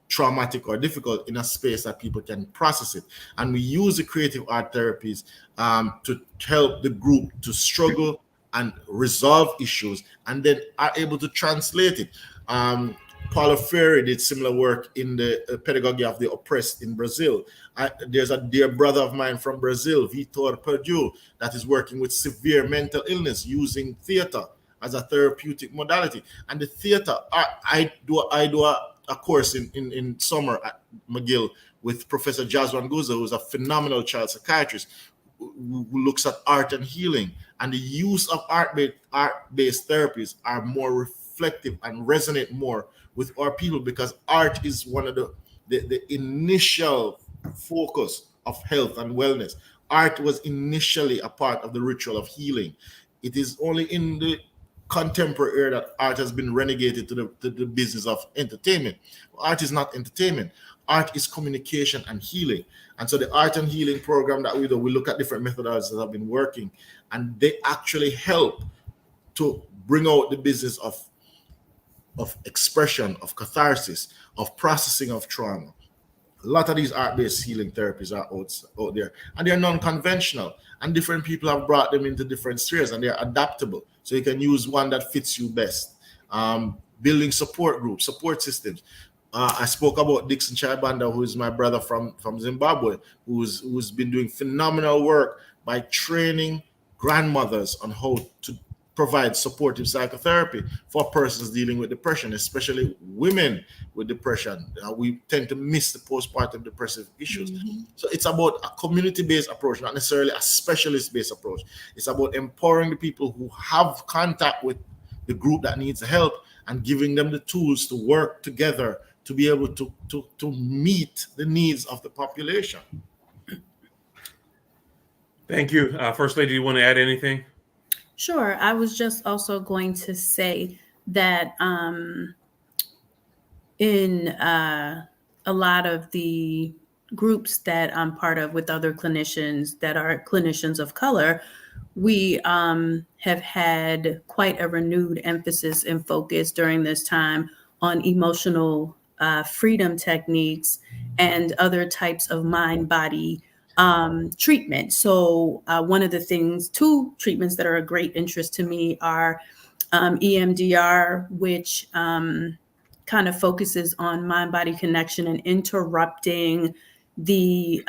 traumatic or difficult in a space that people can process it. And we use the creative art therapies to help the group to struggle and resolve issues, and then are able to translate it. Paulo Freire did similar work in the pedagogy of the oppressed in Brazil. There's a dear brother of mine from Brazil, Vitor Perdue, that is working with severe mental illness using theater as a therapeutic modality. And the theater, I do a course in summer at McGill with Professor Jaswan Guza, who's a phenomenal child psychiatrist, who looks at art and healing. And the use of art-based therapies are more reflective and resonate more with our people, because art is one of the initial focus of health and wellness. Art was initially a part of the ritual of healing. It is only in the contemporary era that art has been relegated to the business of entertainment. Art is not entertainment. Art is communication and healing. And so the art and healing program that we do, we look at different methodologies that have been working, and they actually help to bring out the business of expression, of catharsis, of processing of trauma. A lot of these art-based healing therapies are out there, and they're non-conventional, and different people have brought them into different spheres, and they're adaptable. So you can use one that fits you best. Building support groups, support systems. I spoke about Dixon Chaibanda, who is my brother from Zimbabwe, who's been doing phenomenal work by training grandmothers on how to provide supportive psychotherapy for persons dealing with depression, especially women with depression. We tend to miss the postpartum depressive issues. Mm-hmm. So it's about a community-based approach, not necessarily a specialist-based approach. It's about empowering the people who have contact with the group that needs help and giving them the tools to work together to be able to meet the needs of the population. Thank you. First Lady, do you want to add anything? Sure. I was just also going to say that in a lot of the groups that I'm part of with other clinicians that are clinicians of color, we have had quite a renewed emphasis and focus during this time on emotional freedom techniques and other types of mind-body treatment. So one of the two treatments that are of great interest to me are EMDR, which kind of focuses on mind-body connection and interrupting the,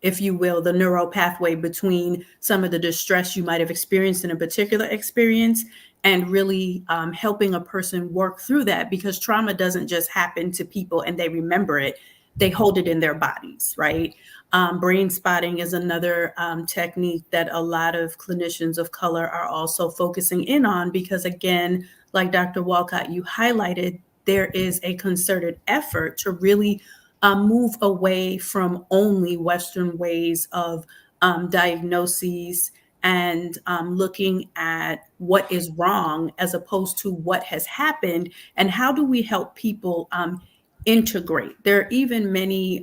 if you will, the neural pathway between some of the distress you might have experienced in a particular experience and really helping a person work through that, because trauma doesn't just happen to people and they remember it. They hold it in their bodies, right? Brain spotting is another technique that a lot of clinicians of color are also focusing in on, because again, like Dr. Walcott, you highlighted, there is a concerted effort to really move away from only Western ways of diagnoses and looking at what is wrong as opposed to what has happened, and how do we help people integrate. There are even many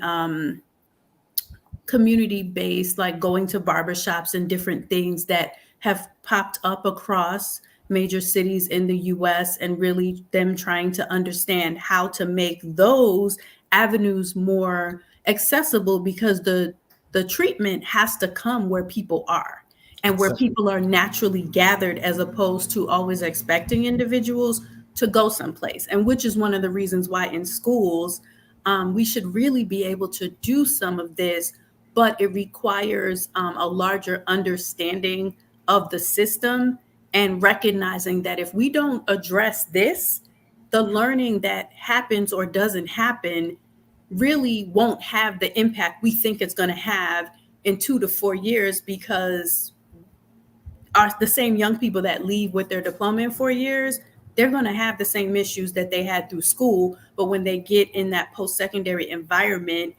community-based, like going to barbershops and different things that have popped up across major cities in the US, and really them trying to understand how to make those avenues more accessible, because the treatment has to come where people are and where people are naturally gathered, as opposed to always expecting individuals to go someplace. And which is one of the reasons why in schools, we should really be able to do some of this, but it requires a larger understanding of the system and recognizing that if we don't address this, the learning that happens or doesn't happen really won't have the impact we think it's going to have in 2 to 4 years, because the same young people that leave with their diploma in 4 years, they're going to have the same issues that they had through school. But when they get in that post-secondary environment,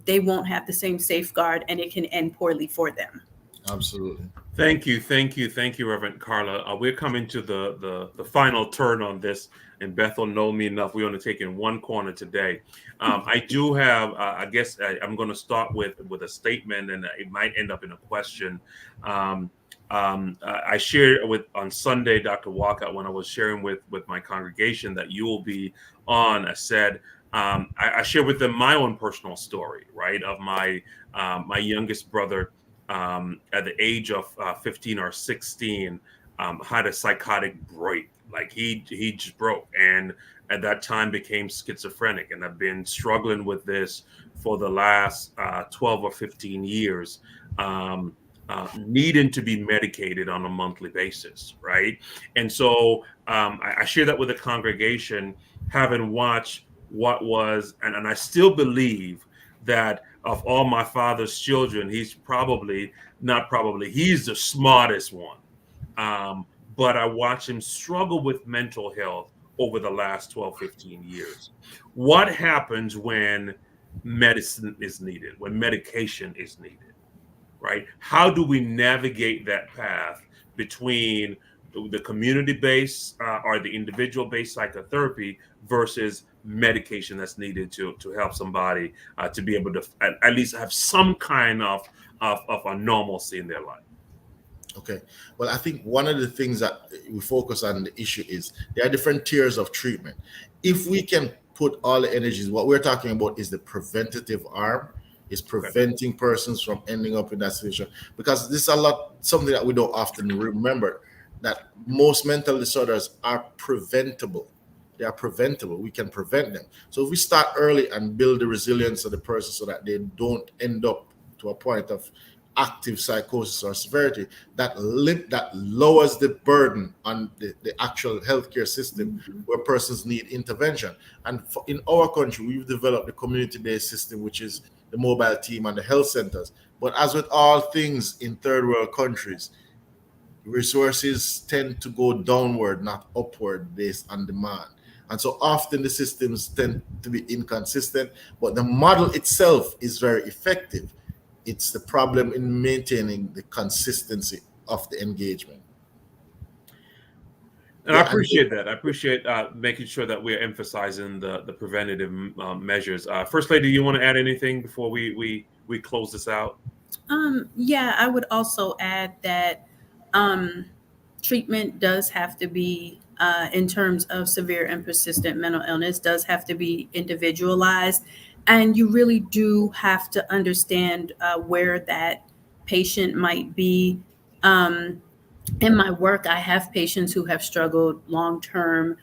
they won't have the same safeguard, and it can end poorly for them. Absolutely. Thank you, Reverend Carla. We're coming to the final turn on this, and Bethel know me enough. We're only taking one corner today. I do have, I guess I'm going to start with a statement, and it might end up in a question. I shared on Sunday, Dr. Walcott, when I was sharing with my congregation that you will be on. I said, I shared with them my own personal story, right, of my youngest brother. At the age of 15 or 16, had a psychotic break. Like he just broke, and at that time became schizophrenic. And I've been struggling with this for the last 12 or 15 years, needing to be medicated on a monthly basis, right? And so I share that with the congregation, having watched what was, and I still believe that of all my father's children, he's he's the smartest one. But I watch him struggle with mental health over the last 12, 15 years. What happens when medicine is needed, when medication is needed? right? How do we navigate that path between the community-based or the individual-based psychotherapy versus medication that's needed to help somebody to be able to at least have some kind of a normalcy in their life? Okay. Well, I think one of the things that we focus on the issue is there are different tiers of treatment. If we can put all the energies, what we're talking about is the preventative arm, is preventing persons from ending up in that situation. Because this is something that we don't often remember, that most mental disorders are preventable. They are preventable. We can prevent them. So if we start early and build the resilience of the person so that they don't end up to a point of active psychosis or severity, that lowers the burden on the actual healthcare system where persons need intervention. And in our country, we've developed the community-based system, which is the mobile team and the health centers. But as with all things in third world countries, resources tend to go downward, not upward, based on demand. And so often the systems tend to be inconsistent, but the model itself is very effective. It's the problem in maintaining the consistency of the engagement. And I appreciate that. I appreciate making sure that we're emphasizing the preventative measures. First Lady, do you want to add anything before we close this out? Yeah, I would also add that treatment does have to be, in terms of severe and persistent mental illness, does have to be individualized. And you really do have to understand where that patient might be. In my work, I have patients who have struggled long-term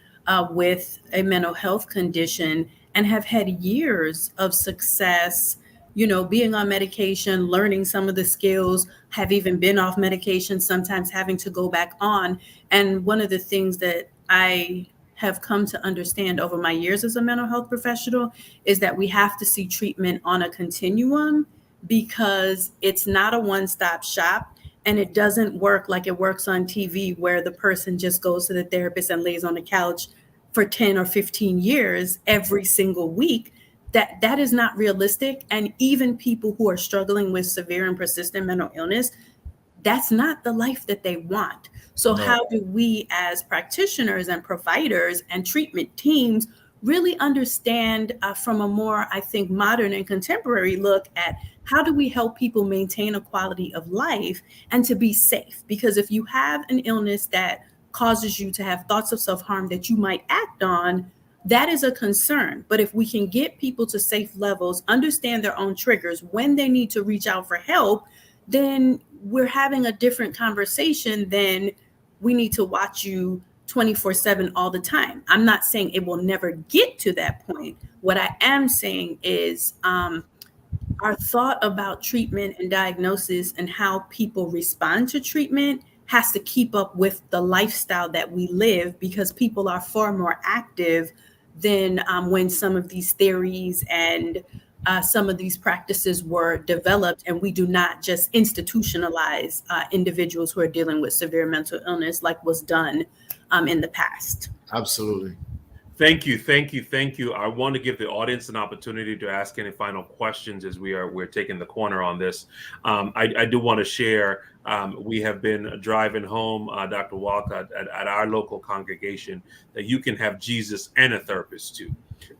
with a mental health condition and have had years of success, being on medication, learning some of the skills, have even been off medication, sometimes having to go back on. And one of the things that I have come to understand over my years as a mental health professional is that we have to see treatment on a continuum, because it's not a one-stop shop. And it doesn't work like it works on TV, where the person just goes to the therapist and lays on the couch for 10 or 15 years every single week. That is not realistic. And even people who are struggling with severe and persistent mental illness, that's not the life that they want. So how do we as practitioners and providers and treatment teams really understand from a more, I think, modern and contemporary look at how do we help people maintain a quality of life and to be safe? Because if you have an illness that causes you to have thoughts of self-harm that you might act on, that is a concern. But if we can get people to safe levels, understand their own triggers, when they need to reach out for help, then we're having a different conversation than we need to watch you 24/7 all the time. I'm not saying it will never get to that point. What I am saying is our thought about treatment and diagnosis and how people respond to treatment has to keep up with the lifestyle that we live, because people are far more active than when some of these theories and some of these practices were developed, and we do not just institutionalize individuals who are dealing with severe mental illness like was done in the past. Absolutely. Thank you. I want to give the audience an opportunity to ask any final questions as we're taking the corner on this. I do want to share, we have been driving home, Dr. Walcott, at our local congregation, that you can have Jesus and a therapist too.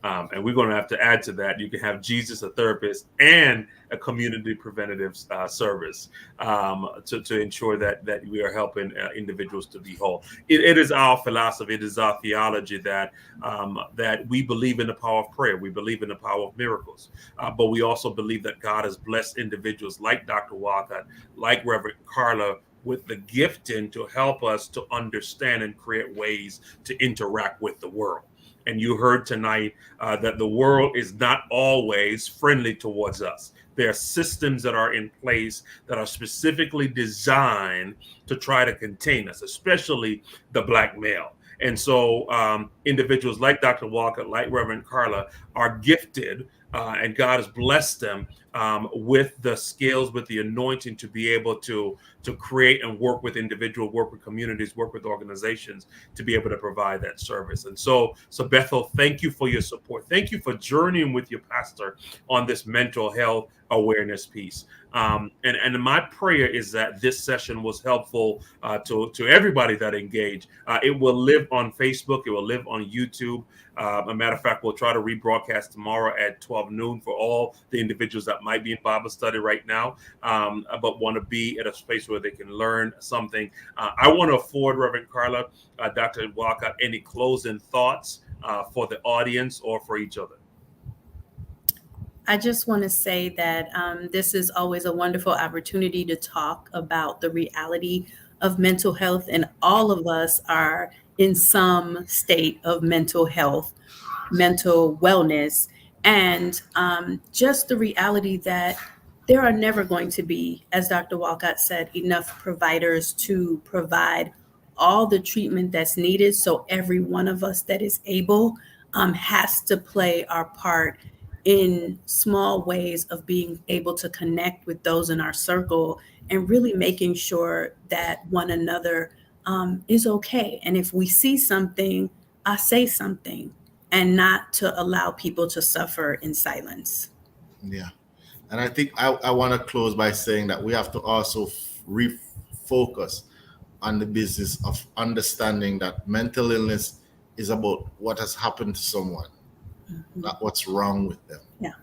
And we're going to have to add to that. You can have Jesus, a therapist, and a community preventative service to ensure that we are helping individuals to be whole. It is our philosophy, it is our theology that we believe in the power of prayer. We believe in the power of miracles. But we also believe that God has blessed individuals like Dr. Walcott, like Reverend Carla, with the gifting to help us to understand and create ways to interact with the world. And you heard tonight that the world is not always friendly towards us. There are systems that are in place that are specifically designed to try to contain us, especially the Black male. And so individuals like Dr. Walker, like Reverend Carla, are gifted and God has blessed them with the skills, with the anointing to be able to create and work with individuals, work with communities, work with organizations to be able to provide that service. And so Bethel, thank you for your support. Thank you for journeying with your pastor on this mental health awareness piece. And my prayer is that this session was helpful to everybody that engaged. It will live on Facebook. It will live on YouTube. A matter of fact, we'll try to rebroadcast tomorrow at 12 noon for all the individuals that might be in Bible study right now, but want to be at a space where they can learn something. I want to afford Reverend Carla, Dr. Walcott, any closing thoughts for the audience or for each other. I just want to say that this is always a wonderful opportunity to talk about the reality of mental health, and all of us are in some state of mental health, mental wellness, and just the reality that there are never going to be, as Dr. Walcott said, enough providers to provide all the treatment that's needed. So every one of us that is able has to play our part in small ways of being able to connect with those in our circle and really making sure that one another is okay. And if we see something, say something, and not to allow people to suffer in silence. Yeah. And I think I want to close by saying that we have to also refocus on the business of understanding that mental illness is about what has happened to someone, not what's wrong with them. Yeah.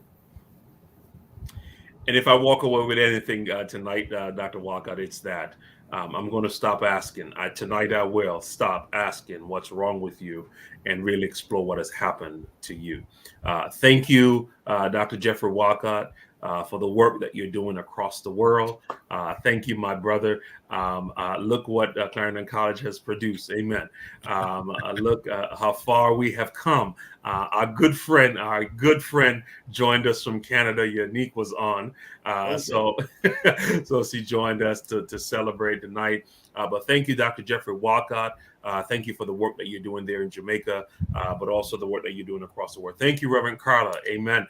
And if I walk away with anything tonight, Dr. Walcott, it's that I'm going to stop asking. Tonight I will stop asking what's wrong with you and really explore what has happened to you. Thank you, Dr. Geoffrey Walcott, for the work that you're doing across the world. Thank you, my brother. Look what Clarendon College has produced. Amen. Look how far we have come. Our good friend joined us from Canada. Unique was on. Okay. So she joined us to celebrate tonight. But thank you, Dr. Geoffrey Walcott. Thank you for the work that you're doing there in Jamaica, but also the work that you're doing across the world. Thank you, Reverend Carla. Amen.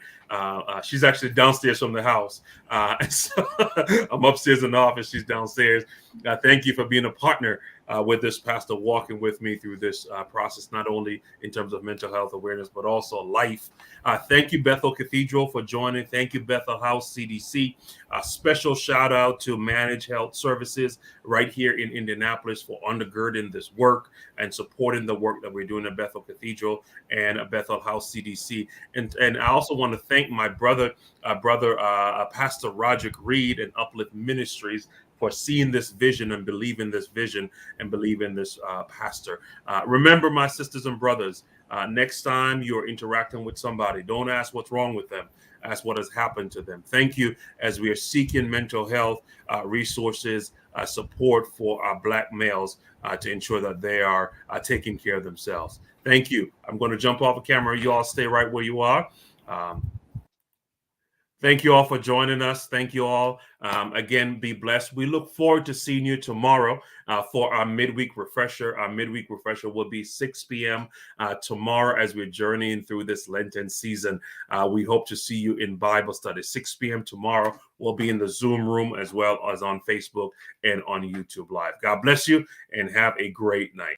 She's actually downstairs from the house. So I'm upstairs in the office. She's downstairs. Thank you for being a partner with this pastor, walking with me through this process, not only in terms of mental health awareness, but also life. Thank you, Bethel Cathedral, for joining. Thank you, Bethel House CDC. A special shout out to Managed Health Services right here in Indianapolis for undergirding this work and supporting the work that we're doing at Bethel Cathedral and Bethel House CDC. And I also want to thank my brother, Pastor Roderick Reed and Uplift Ministries for seeing this vision and believing this vision and believing this pastor. Remember, my sisters and brothers, next time you're interacting with somebody, don't ask what's wrong with them. Ask what has happened to them. Thank you as we are seeking mental health resources, support for our Black males to ensure that they are taking care of themselves. Thank you. I'm going to jump off the camera. You all stay right where you are. Thank you all for joining us. Thank you all. Again, be blessed. We look forward to seeing you tomorrow for our midweek refresher. Our midweek refresher will be 6 p.m. Tomorrow as we're journeying through this Lenten season. We hope to see you in Bible study. 6 p.m. tomorrow. We'll be in the Zoom room as well as on Facebook and on YouTube Live. God bless you and have a great night.